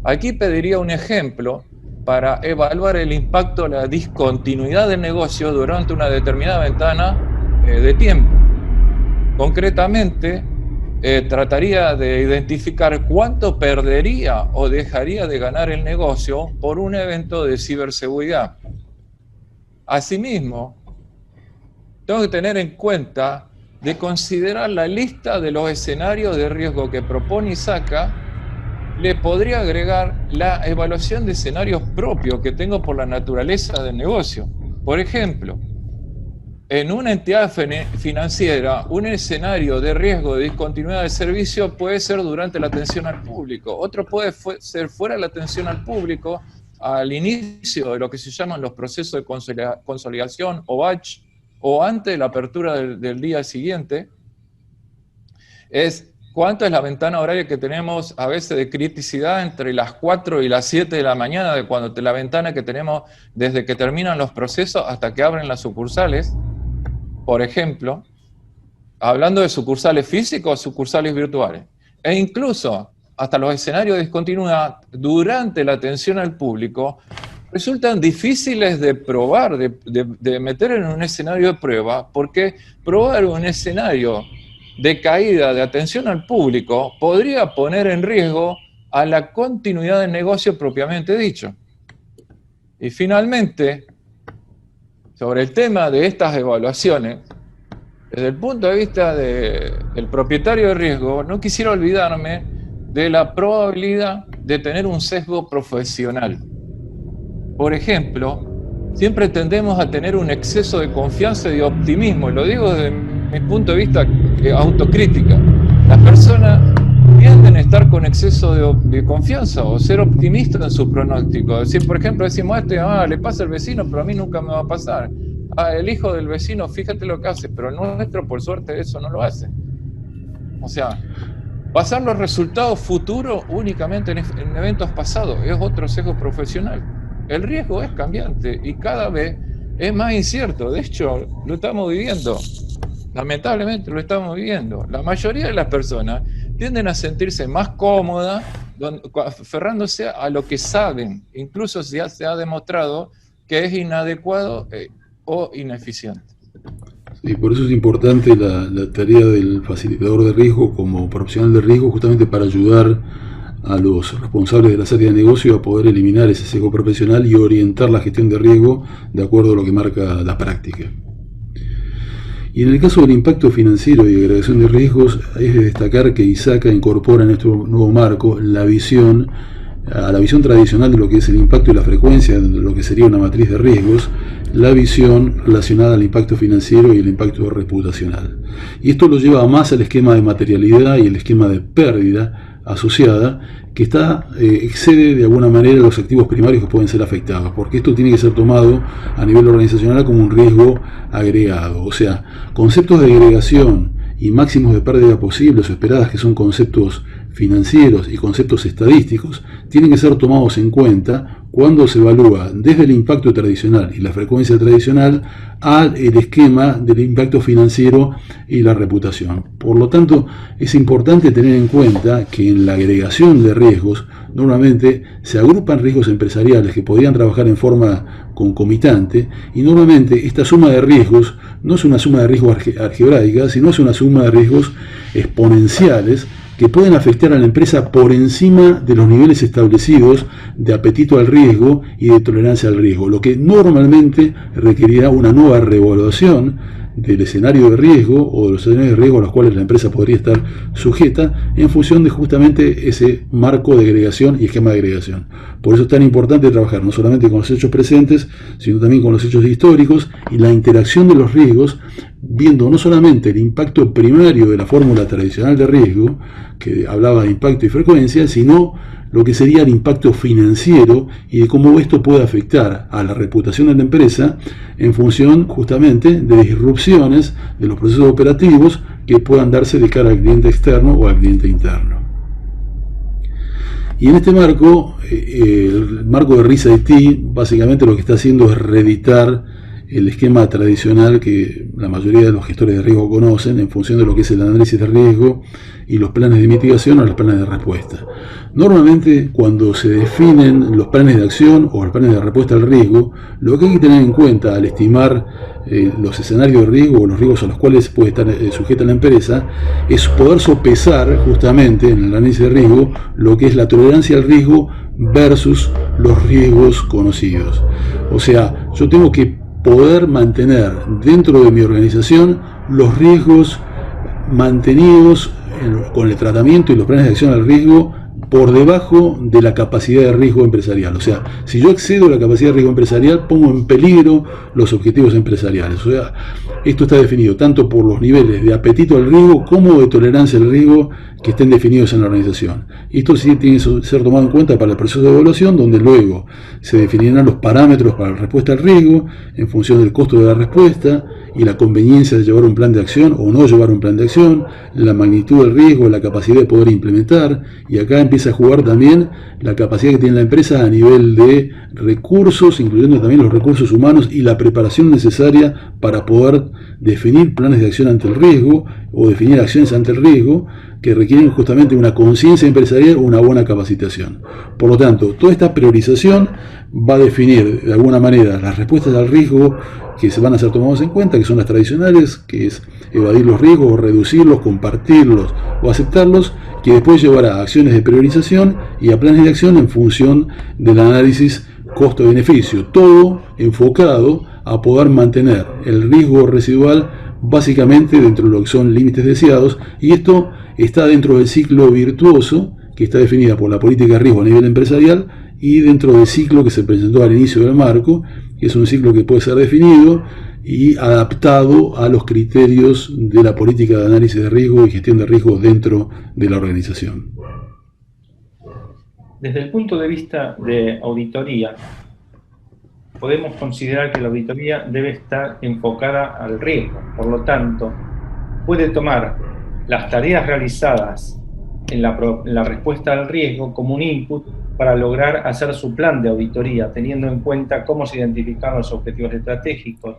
Aquí pediría un ejemplo para evaluar el impacto de la discontinuidad del negocio durante una determinada ventana de tiempo. Concretamente, trataría de identificar cuánto perdería o dejaría de ganar el negocio por un evento de ciberseguridad. Asimismo, tengo que tener en cuenta de considerar la lista de los escenarios de riesgo que propone ISACA. Le podría agregar la evaluación de escenarios propios que tengo por la naturaleza del negocio. Por ejemplo, en una entidad financiera, un escenario de riesgo de discontinuidad de servicio puede ser durante la atención al público. Otro puede ser fuera de la atención al público, al inicio de lo que se llaman los procesos de consolidación o batch, o antes de la apertura del día siguiente. Es cuánto es la ventana horaria que tenemos a veces de criticidad entre las 4 y las 7 de la mañana, de cuando la ventana que tenemos desde que terminan los procesos hasta que abren las sucursales. Por ejemplo, hablando de sucursales físicos o sucursales virtuales. E incluso hasta los escenarios de discontinuidad durante la atención al público resultan difíciles de probar, de meter en un escenario de prueba, porque probar un escenario de caída de atención al público podría poner en riesgo a la continuidad del negocio propiamente dicho. Y finalmente, sobre el tema de estas evaluaciones, desde el punto de vista del propietario de riesgo, no quisiera olvidarme de la probabilidad de tener un sesgo profesional. Por ejemplo, siempre tendemos a tener un exceso de confianza y de optimismo, y lo digo desde mi punto de vista autocrítica. Las personas tienden a estar con exceso de confianza o ser optimistas en su pronóstico. Es decir, por ejemplo, decimos le pasa al vecino, pero a mí nunca me va a pasar. El hijo del vecino, fíjate lo que hace, pero el nuestro, por suerte, eso no lo hace. O sea, basar los resultados futuros únicamente en eventos pasados es otro sesgo profesional. El riesgo es cambiante y cada vez es más incierto. De hecho, lo estamos viviendo. Lamentablemente lo estamos viviendo. La mayoría de las personas tienden a sentirse más cómodas aferrándose a lo que saben, incluso si ya se ha demostrado que es inadecuado o ineficiente. Y por eso es importante la tarea del facilitador de riesgo como profesional de riesgo, justamente para ayudar a los responsables de las áreas de negocio a poder eliminar ese sesgo profesional y orientar la gestión de riesgo de acuerdo a lo que marca la práctica. Y en el caso del impacto financiero y agregación de riesgos, es de destacar que ISACA incorpora en este nuevo marco a la visión tradicional de lo que es el impacto y la frecuencia de lo que sería una matriz de riesgos, la visión relacionada al impacto financiero y el impacto reputacional. Y esto lo lleva más al esquema de materialidad y el esquema de pérdida asociada, que excede de alguna manera los activos primarios que pueden ser afectados, porque esto tiene que ser tomado a nivel organizacional como un riesgo agregado. O sea, conceptos de agregación y máximos de pérdida posibles o esperadas, que son conceptos financieros y conceptos estadísticos, tienen que ser tomados en cuenta cuando se evalúa desde el impacto tradicional y la frecuencia tradicional al esquema del impacto financiero y la reputación. Por lo tanto, es importante tener en cuenta que en la agregación de riesgos normalmente se agrupan riesgos empresariales que podrían trabajar en forma concomitante, y normalmente esta suma de riesgos no es una suma de riesgos algebraica, sino es una suma de riesgos exponenciales que pueden afectar a la empresa por encima de los niveles establecidos de apetito al riesgo y de tolerancia al riesgo, lo que normalmente requerirá una nueva reevaluación del escenario de riesgo o de los escenarios de riesgo a los cuales la empresa podría estar sujeta en función de justamente ese marco de agregación y esquema de agregación. Por eso es tan importante trabajar no solamente con los hechos presentes, sino también con los hechos históricos y la interacción de los riesgos, viendo no solamente el impacto primario de la fórmula tradicional de riesgo, que hablaba de impacto y frecuencia, sino lo que sería el impacto financiero y de cómo esto puede afectar a la reputación de la empresa en función justamente de disrupciones de los procesos operativos que puedan darse de cara al cliente externo o al cliente interno. Y en este marco, el marco de Risk IT, básicamente lo que está haciendo es reeditar el esquema tradicional que la mayoría de los gestores de riesgo conocen en función de lo que es el análisis de riesgo y los planes de mitigación o los planes de respuesta. Normalmente, cuando se definen los planes de acción o los planes de respuesta al riesgo, lo que hay que tener en cuenta al estimar los escenarios de riesgo o los riesgos a los cuales puede estar sujeta la empresa es poder sopesar justamente en el análisis de riesgo lo que es la tolerancia al riesgo versus los riesgos conocidos. O sea, yo tengo que poder mantener dentro de mi organización los riesgos mantenidos con el tratamiento y los planes de acción al riesgo por debajo de la capacidad de riesgo empresarial. O sea, si yo excedo la capacidad de riesgo empresarial, pongo en peligro los objetivos empresariales. O sea, esto está definido tanto por los niveles de apetito al riesgo como de tolerancia al riesgo que estén definidos en la organización. Y esto sí tiene que ser tomado en cuenta para el proceso de evaluación, donde luego se definirán los parámetros para la respuesta al riesgo en función del costo de la respuesta y la conveniencia de llevar un plan de acción o no llevar un plan de acción, la magnitud del riesgo, la capacidad de poder implementar, y acá empieza a jugar también la capacidad que tiene la empresa a nivel de recursos, incluyendo también los recursos humanos y la preparación necesaria para poder definir planes de acción ante el riesgo o definir acciones ante el riesgo, que requieren justamente una conciencia empresarial o una buena capacitación. Por lo tanto, toda esta priorización va a definir de alguna manera las respuestas al riesgo que se van a ser tomados en cuenta, que son las tradicionales, que es evadir los riesgos, o reducirlos, compartirlos o aceptarlos, que después llevará a acciones de priorización y a planes de acción en función del análisis costo-beneficio, todo enfocado a poder mantener el riesgo residual básicamente dentro de lo que son límites deseados, y esto está dentro del ciclo virtuoso que está definida por la política de riesgo a nivel empresarial y dentro del ciclo que se presentó al inicio del marco, que es un ciclo que puede ser definido y adaptado a los criterios de la política de análisis de riesgo y gestión de riesgo dentro de la organización. Desde el punto de vista de auditoría, podemos considerar que la auditoría debe estar enfocada al riesgo. Por lo tanto, puede tomar las tareas realizadas en la respuesta al riesgo como un input para lograr hacer su plan de auditoría, teniendo en cuenta cómo se identifican los objetivos estratégicos,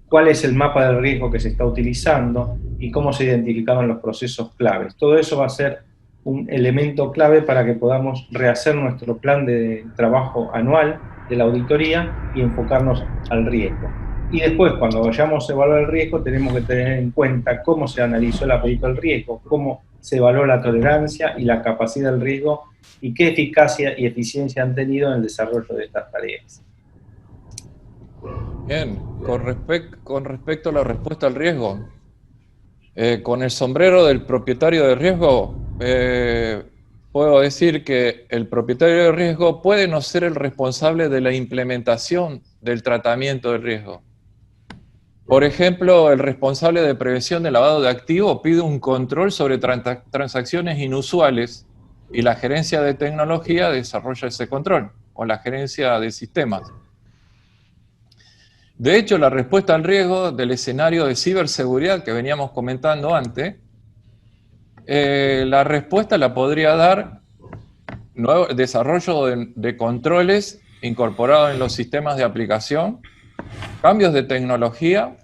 cuál es el mapa del riesgo que se está utilizando y cómo se identificaron los procesos claves. Todo eso va a ser un elemento clave para que podamos rehacer nuestro plan de trabajo anual de la auditoría y enfocarnos al riesgo. Y después, cuando vayamos a evaluar el riesgo, tenemos que tener en cuenta cómo se analizó el apetito del riesgo, cómo se evaluó la tolerancia y la capacidad del riesgo y qué eficacia y eficiencia han tenido en el desarrollo de estas tareas. Bien, con respecto a la respuesta al riesgo, con el sombrero del propietario de riesgo, puedo decir que el propietario de riesgo puede no ser el responsable de la implementación del tratamiento del riesgo. Por ejemplo, el responsable de prevención de lavado de activos pide un control sobre transacciones inusuales y la gerencia de tecnología desarrolla ese control, o la gerencia de sistemas. De hecho, la respuesta al riesgo del escenario de ciberseguridad que veníamos comentando antes, la respuesta la podría dar desarrollo de controles incorporados en los sistemas de aplicación, cambios de tecnología,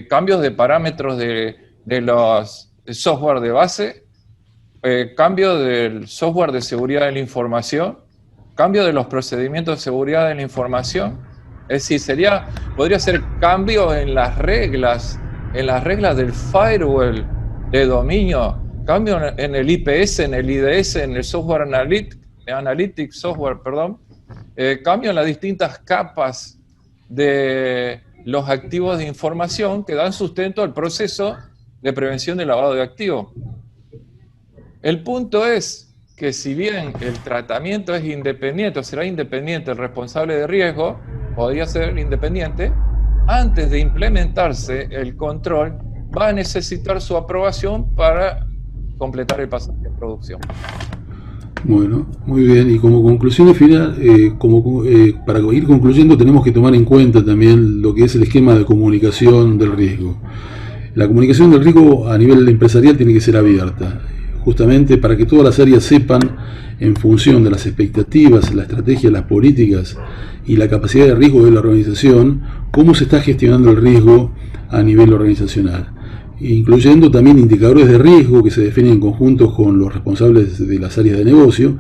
cambios de parámetros de los software de base, cambio del software de seguridad de la información, cambio de los procedimientos de seguridad de la información. Es decir, podría ser cambio en las reglas del firewall de dominio, cambio en el IPS, en el IDS, en el software analytics software, cambio en las distintas capas de los activos de información que dan sustento al proceso de prevención de lavado de activos. El punto es que si bien el tratamiento es independiente, o será independiente el responsable de riesgo, podría ser independiente, antes de implementarse el control, va a necesitar su aprobación para completar el pasaje de producción. Bueno, muy bien. Y como conclusión final, para ir concluyendo, tenemos que tomar en cuenta también lo que es el esquema de comunicación del riesgo. La comunicación del riesgo a nivel empresarial tiene que ser abierta, justamente para que todas las áreas sepan, en función de las expectativas, la estrategia, las políticas y la capacidad de riesgo de la organización, cómo se está gestionando el riesgo a nivel organizacional, incluyendo también indicadores de riesgo que se definen en conjunto con los responsables de las áreas de negocio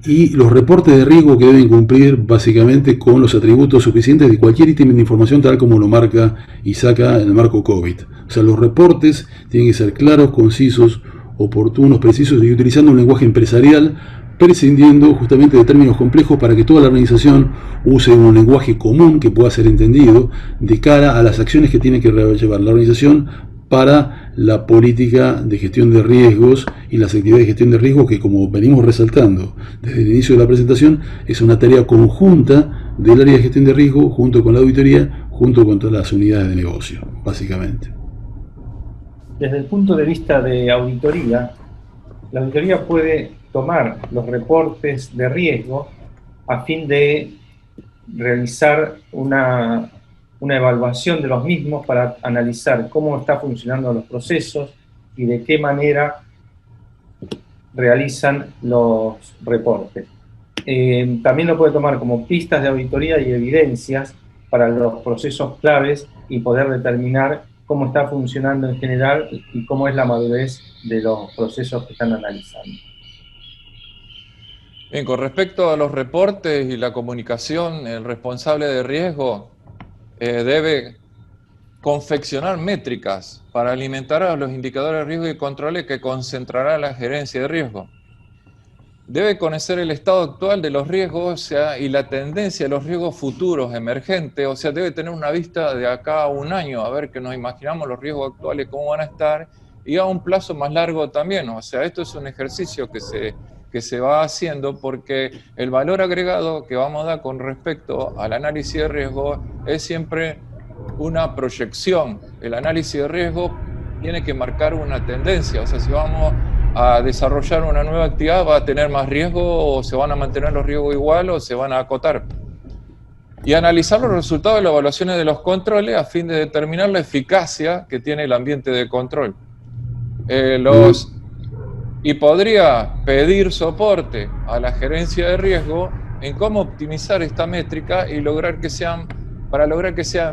y los reportes de riesgo que deben cumplir básicamente con los atributos suficientes de cualquier ítem de información, tal como lo marca ISACA en el marco COVID. O sea, los reportes tienen que ser claros, concisos, oportunos, precisos y utilizando un lenguaje empresarial, prescindiendo justamente de términos complejos para que toda la organización use un lenguaje común que pueda ser entendido de cara a las acciones que tiene que llevar la organización para la política de gestión de riesgos y las actividades de gestión de riesgos que, como venimos resaltando desde el inicio de la presentación, es una tarea conjunta del área de gestión de riesgo junto con la auditoría, junto con todas las unidades de negocio, básicamente. Desde el punto de vista de auditoría, la auditoría puede tomar los reportes de riesgo a fin de realizar una evaluación de los mismos para analizar cómo están funcionando los procesos y de qué manera realizan los reportes. También lo puede tomar como pistas de auditoría y evidencias para los procesos claves y poder determinar cómo está funcionando en general y cómo es la madurez de los procesos que están analizando. Bien, con respecto a los reportes y la comunicación, el responsable de riesgo debe confeccionar métricas para alimentar a los indicadores de riesgo y controles que concentrará la gerencia de riesgo. Debe conocer el estado actual de los riesgos, y la tendencia de los riesgos futuros emergentes, o sea, debe tener una vista de acá a un año, a ver que nos imaginamos los riesgos actuales, cómo van a estar, y a un plazo más largo también. O sea, esto es un ejercicio que se va haciendo porque el valor agregado que vamos a dar con respecto al análisis de riesgo es siempre una proyección. El análisis de riesgo tiene que marcar una tendencia, o sea, si vamos a desarrollar una nueva actividad, ¿va a tener más riesgo o se van a mantener los riesgos igual o se van a acotar? Y analizar los resultados de las evaluaciones de los controles a fin de determinar la eficacia que tiene el ambiente de control. Y podría pedir soporte a la gerencia de riesgo en cómo optimizar esta métrica y lograr que sean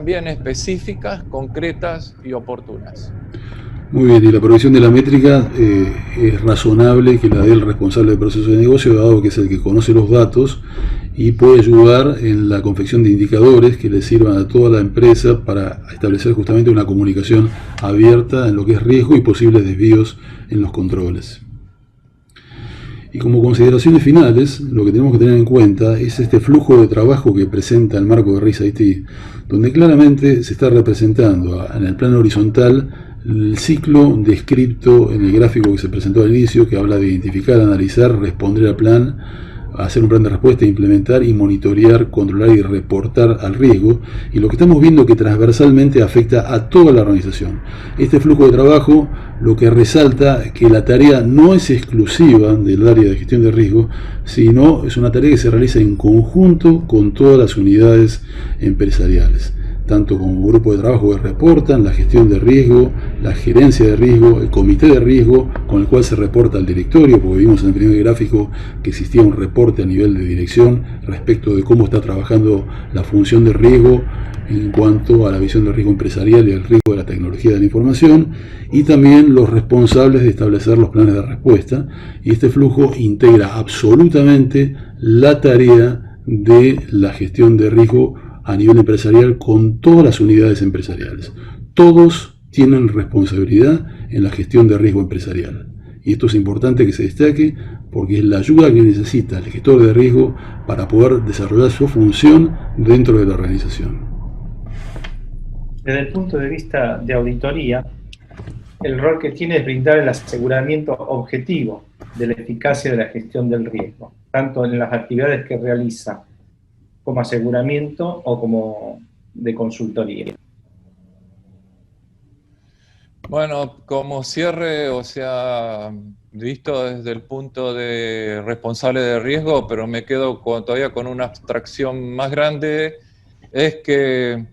bien específicas, concretas y oportunas. Muy bien, y la provisión de la métrica es razonable que la dé el responsable del proceso de negocio, dado que es el que conoce los datos y puede ayudar en la confección de indicadores que le sirvan a toda la empresa para establecer justamente una comunicación abierta en lo que es riesgo y posibles desvíos en los controles. Y como consideraciones finales, lo que tenemos que tener en cuenta es este flujo de trabajo que presenta el marco de RIS-IT, donde claramente se está representando en el plano horizontal el ciclo descrito en el gráfico que se presentó al inicio, que habla de identificar, analizar, responder al plan, hacer un plan de respuesta, implementar y monitorear, controlar y reportar al riesgo, y lo que estamos viendo que transversalmente afecta a toda la organización. Este flujo de trabajo lo que resalta que la tarea no es exclusiva del área de gestión de riesgo, sino es una tarea que se realiza en conjunto con todas las unidades empresariales, tanto como grupo de trabajo que reportan, la gestión de riesgo, la gerencia de riesgo, el comité de riesgo con el cual se reporta al directorio, porque vimos en el primer gráfico que existía un reporte a nivel de dirección respecto de cómo está trabajando la función de riesgo en cuanto a la visión de riesgo empresarial y el riesgo de la tecnología de la información, y también los responsables de establecer los planes de respuesta, y este flujo integra absolutamente la tarea de la gestión de riesgo a nivel empresarial con todas las unidades empresariales. Todos tienen responsabilidad en la gestión de riesgo empresarial. Y esto es importante que se destaque porque es la ayuda que necesita el gestor de riesgo para poder desarrollar su función dentro de la organización. Desde el punto de vista de auditoría, el rol que tiene es brindar el aseguramiento objetivo de la eficacia de la gestión del riesgo, tanto en las actividades que realiza como aseguramiento o como de consultoría. Bueno, como cierre, o sea, visto desde el punto de responsable de riesgo, pero me quedo todavía con una abstracción más grande, es que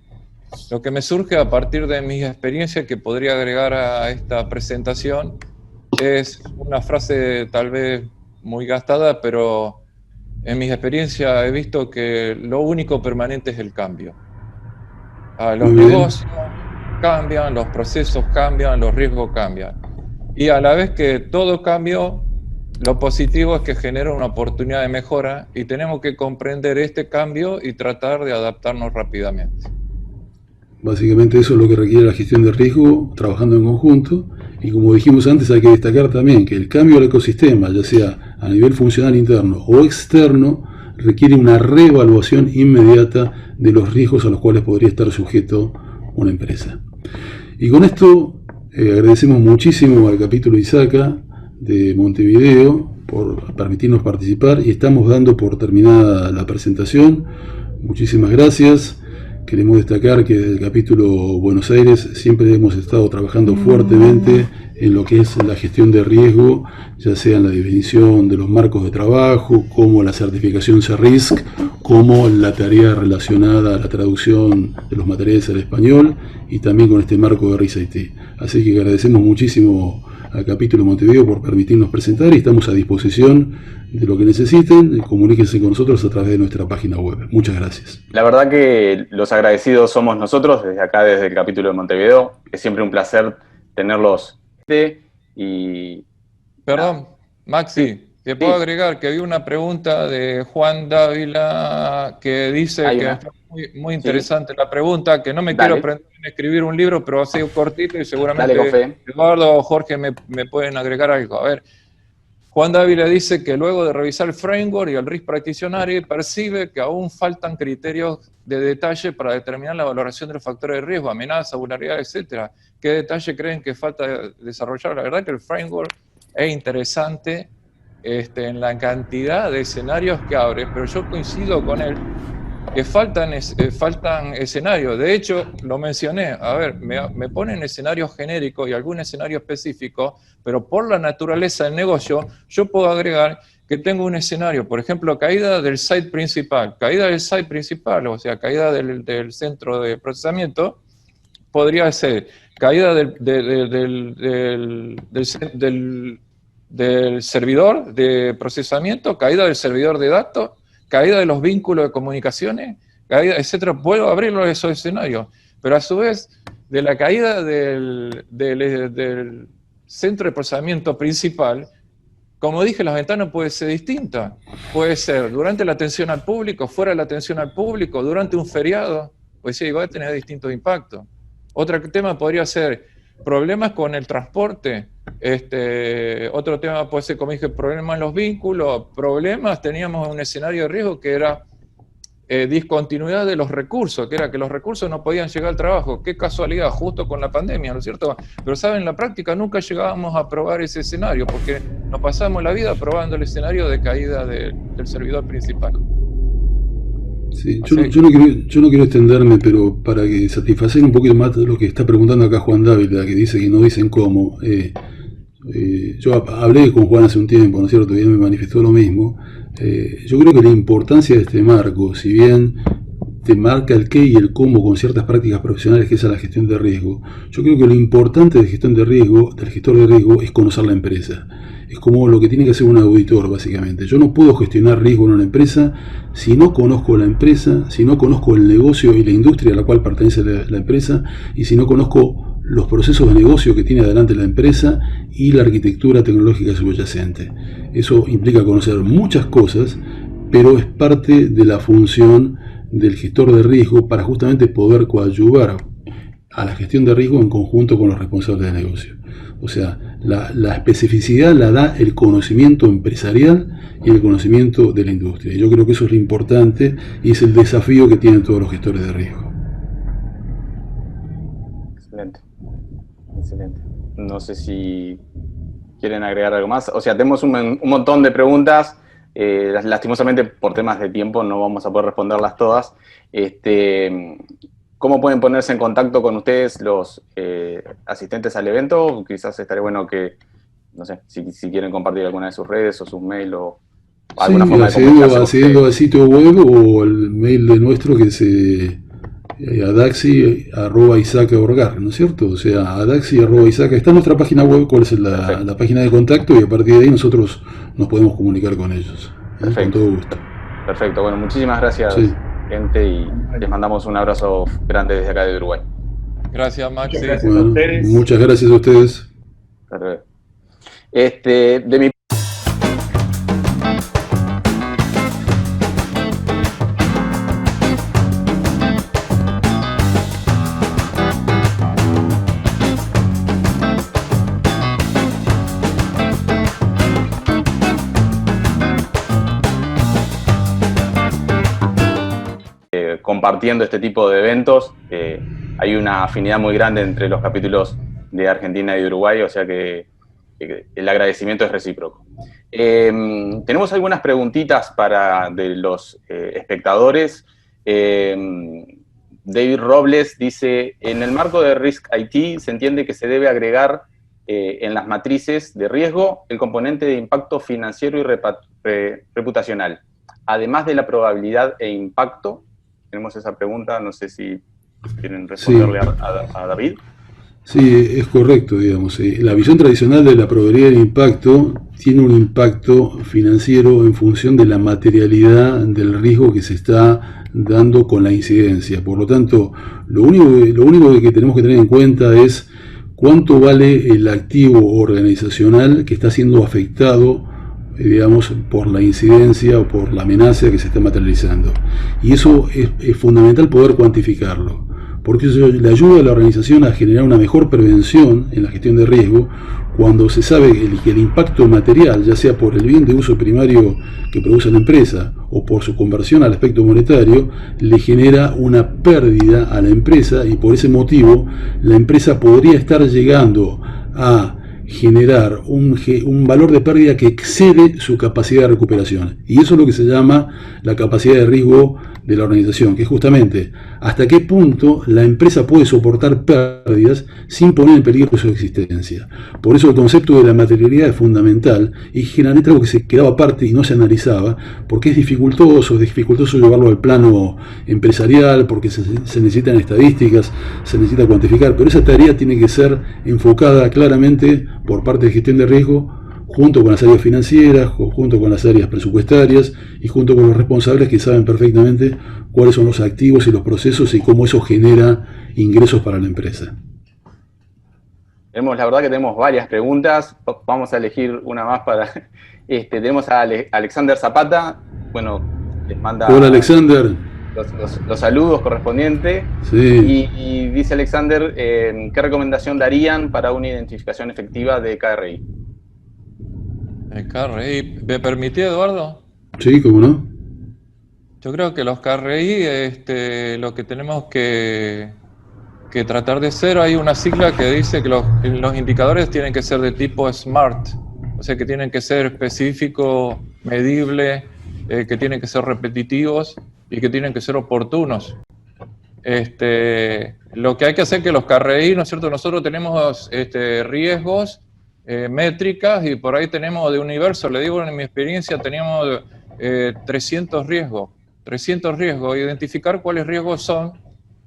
lo que me surge a partir de mis experiencias que podría agregar a esta presentación es una frase tal vez muy gastada, pero en mis experiencias he visto que lo único permanente es el cambio. Los negocios cambian, los procesos cambian, los riesgos cambian. Y a la vez que todo cambio, lo positivo es que genera una oportunidad de mejora y tenemos que comprender este cambio y tratar de adaptarnos rápidamente. Básicamente eso es lo que requiere la gestión de riesgo, trabajando en conjunto, y como dijimos antes hay que destacar también que el cambio del ecosistema, ya sea a nivel funcional interno o externo, requiere una reevaluación inmediata de los riesgos a los cuales podría estar sujeto una empresa. Y con esto agradecemos muchísimo al capítulo ISACA de Montevideo por permitirnos participar y estamos dando por terminada la presentación. Muchísimas gracias. Queremos destacar que desde el capítulo Buenos Aires siempre hemos estado trabajando fuertemente en lo que es la gestión de riesgo, ya sea en la definición de los marcos de trabajo, como la certificación CERRISC, como la tarea relacionada a la traducción de los materiales al español y también con este marco de RIS-IT. Así que agradecemos muchísimo al capítulo de Montevideo por permitirnos presentar y estamos a disposición de lo que necesiten. Comuníquense con nosotros a través de nuestra página web. Muchas gracias. La verdad que los agradecidos somos nosotros, desde acá, desde el capítulo de Montevideo. Es siempre un placer tenerlos. Y... Perdón, Maxi, te puedo agregar que vi una pregunta de Juan Dávila que dice que está muy interesante la pregunta, que no me quiero aprender a escribir un libro, pero así cortito y seguramente Eduardo o Jorge me pueden agregar algo. A ver, Juan Dávila dice que luego de revisar el framework y el Risk Practitionary percibe que aún faltan criterios de detalle para determinar la valoración de los factores de riesgo, amenaza, vulnerabilidad, etc. ¿Qué detalle creen que falta desarrollar? La verdad que el framework es interesante en la cantidad de escenarios que abre, pero yo coincido con él que faltan escenarios. De hecho, lo mencioné, a ver, me ponen escenarios genéricos y algún escenario específico, pero por la naturaleza del negocio, yo puedo agregar que tengo un escenario, por ejemplo, caída del site principal, o sea, caída del centro de procesamiento, podría ser caída del servidor de procesamiento, caída del servidor de datos, caída de los vínculos de comunicaciones, caída, etcétera. Puedo abrirlo a esos escenarios, pero a su vez, de la caída del centro de procesamiento principal, como dije, las ventanas pueden ser distintas. Puede ser durante la atención al público, fuera de la atención al público, durante un feriado, pues sí, va a tener distintos impactos. Otro tema podría ser problemas con el transporte. Otro tema puede ser, como dije, problemas en los vínculos, teníamos un escenario de riesgo que era discontinuidad de los recursos, que era que los recursos no podían llegar al trabajo. Qué casualidad, justo con la pandemia, ¿no es cierto? Pero saben, en la práctica nunca llegábamos a probar ese escenario, porque nos pasamos la vida probando el escenario de caída del servidor principal. Sí, yo no quiero extenderme, pero para que satisfacer un poquito más lo que está preguntando acá Juan Dávila, que dice que no dicen cómo. Yo hablé con Juan hace un tiempo, ¿no es cierto? Y él me manifestó lo mismo. Yo creo que la importancia de este marco, si bien te marca el qué y el cómo con ciertas prácticas profesionales, que es la gestión de riesgo, yo creo que lo importante de gestión de riesgo, del gestor de riesgo, es conocer la empresa. Es como lo que tiene que hacer un auditor, básicamente. Yo no puedo gestionar riesgo en una empresa si no conozco la empresa, si no conozco el negocio y la industria a la cual pertenece la empresa, y si no conozco los procesos de negocio que tiene adelante la empresa y la arquitectura tecnológica subyacente. Eso implica conocer muchas cosas, pero es parte de la función del gestor de riesgo para justamente poder coadyuvar a la gestión de riesgo en conjunto con los responsables de negocio. O sea, la especificidad la da el conocimiento empresarial y el conocimiento de la industria. Yo creo que eso es lo importante y es el desafío que tienen todos los gestores de riesgo. Excelente. No sé si quieren agregar algo más. O sea, tenemos un montón de preguntas. Lastimosamente, por temas de tiempo, no vamos a poder responderlas todas. ¿Cómo pueden ponerse en contacto con ustedes los asistentes al evento? Quizás estaría bueno que, no sé, si quieren compartir alguna de sus redes o sus mails o alguna forma de comunicarse. Accediendo al sitio web o el mail de nuestro, que es adaxi@isaca.org, ¿no es cierto? O sea, adaxi@isaca. Está en nuestra página web, cuál es la página de contacto, y a partir de ahí nosotros nos podemos comunicar con ellos. Con todo gusto. Perfecto. Bueno, muchísimas gracias, gente, y les mandamos un abrazo grande desde acá de Uruguay. Gracias, Maxi. Muchas gracias a ustedes. Muchas gracias a ustedes. De mi compartiendo este tipo de eventos, hay una afinidad muy grande entre los capítulos de Argentina y de Uruguay, o sea que el agradecimiento es recíproco. Tenemos algunas preguntitas de los espectadores. David Robles dice, en el marco de Risk IT se entiende que se debe agregar en las matrices de riesgo el componente de impacto financiero y reputacional, además de la probabilidad e impacto. Tenemos esa pregunta, no sé si quieren responderle a David. Sí, es correcto, digamos. La visión tradicional de la probabilidad del impacto tiene un impacto financiero en función de la materialidad del riesgo que se está dando con la incidencia. Por lo tanto, lo único que tenemos que tener en cuenta es cuánto vale el activo organizacional que está siendo afectado, digamos, por la incidencia o por la amenaza que se está materializando. Y eso es fundamental poder cuantificarlo, porque eso le ayuda a la organización a generar una mejor prevención en la gestión de riesgo cuando se sabe que el impacto material, ya sea por el bien de uso primario que produce la empresa o por su conversión al aspecto monetario, le genera una pérdida a la empresa, y por ese motivo la empresa podría estar llegando a generar un valor de pérdida que excede su capacidad de recuperación. Y eso es lo que se llama la capacidad de riesgo de la organización, que es justamente hasta qué punto la empresa puede soportar pérdidas sin poner en peligro su existencia. Por eso el concepto de la materialidad es fundamental, y generalmente algo que se quedaba aparte y no se analizaba, porque es dificultoso llevarlo al plano empresarial, porque se necesitan estadísticas, se necesita cuantificar, pero esa tarea tiene que ser enfocada claramente por parte de gestión de riesgo, junto con las áreas financieras, junto con las áreas presupuestarias y junto con los responsables que saben perfectamente cuáles son los activos y los procesos y cómo eso genera ingresos para la empresa. La verdad que tenemos varias preguntas, vamos a elegir una más para... tenemos a Alexander Zapata, bueno, les manda... Hola Alexander. Los saludos correspondientes. Sí. Y dice Alexander, ¿qué recomendación darían para una identificación efectiva de KRI? El KRI, ¿me permití, Eduardo? Sí, ¿cómo no? Yo creo que los KRI, lo que tenemos que tratar de ser, hay una sigla que dice que los indicadores tienen que ser de tipo SMART, o sea que tienen que ser específicos, medibles, que tienen que ser repetitivos y que tienen que ser oportunos. Lo que hay que hacer es que los KRI, ¿no es cierto? Nosotros tenemos riesgos, métricas, y por ahí tenemos de universo, le digo, en mi experiencia teníamos 300 riesgos, identificar cuáles riesgos son,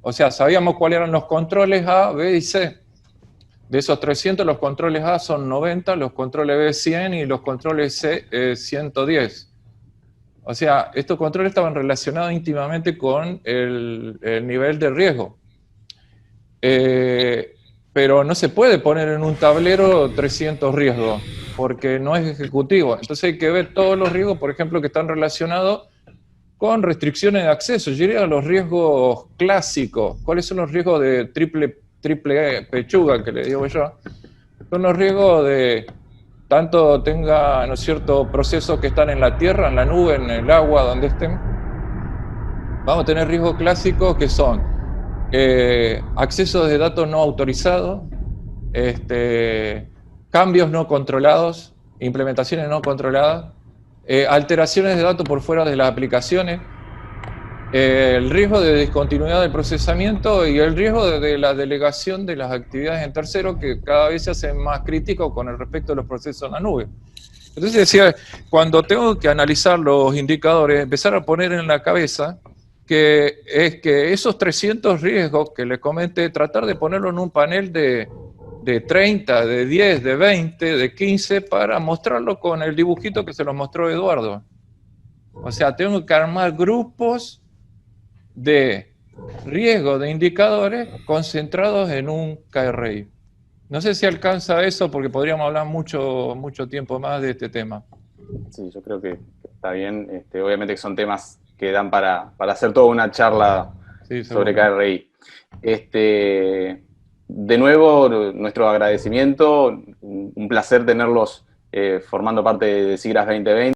o sea, sabíamos cuáles eran los controles A, B y C. De esos 300, los controles A son 90, los controles B 100 y los controles C 110. O sea, estos controles estaban relacionados íntimamente con el nivel de riesgo. Pero no se puede poner en un tablero 300 riesgos, porque no es ejecutivo. Entonces hay que ver todos los riesgos, por ejemplo, que están relacionados con restricciones de acceso. Yo diría los riesgos clásicos. ¿Cuáles son los riesgos de triple pechuga, que le digo yo? Son los riesgos de tanto tenga, ¿no es cierto?, procesos que están en la tierra, en la nube, en el agua, donde estén. Vamos a tener riesgos clásicos que son acceso de datos no autorizados, cambios no controlados, implementaciones no controladas, alteraciones de datos por fuera de las aplicaciones, el riesgo de discontinuidad del procesamiento y el riesgo de la delegación de las actividades en terceros, que cada vez se hacen más críticos con el respecto de los procesos en la nube. Entonces decía, cuando tengo que analizar los indicadores, empezar a poner en la cabeza que es que esos 300 riesgos que les comenté, tratar de ponerlo en un panel de 30, de 10, de 20, de 15, para mostrarlo con el dibujito que se lo mostró Eduardo. O sea, tengo que armar grupos de riesgo de indicadores concentrados en un KRI. No sé si alcanza eso, porque podríamos hablar mucho tiempo más de este tema. Sí, yo creo que está bien. Obviamente que son temas que dan para hacer toda una charla sobre KRI. De nuevo, nuestro agradecimiento, un placer tenerlos formando parte de SIGGRAPH 2020.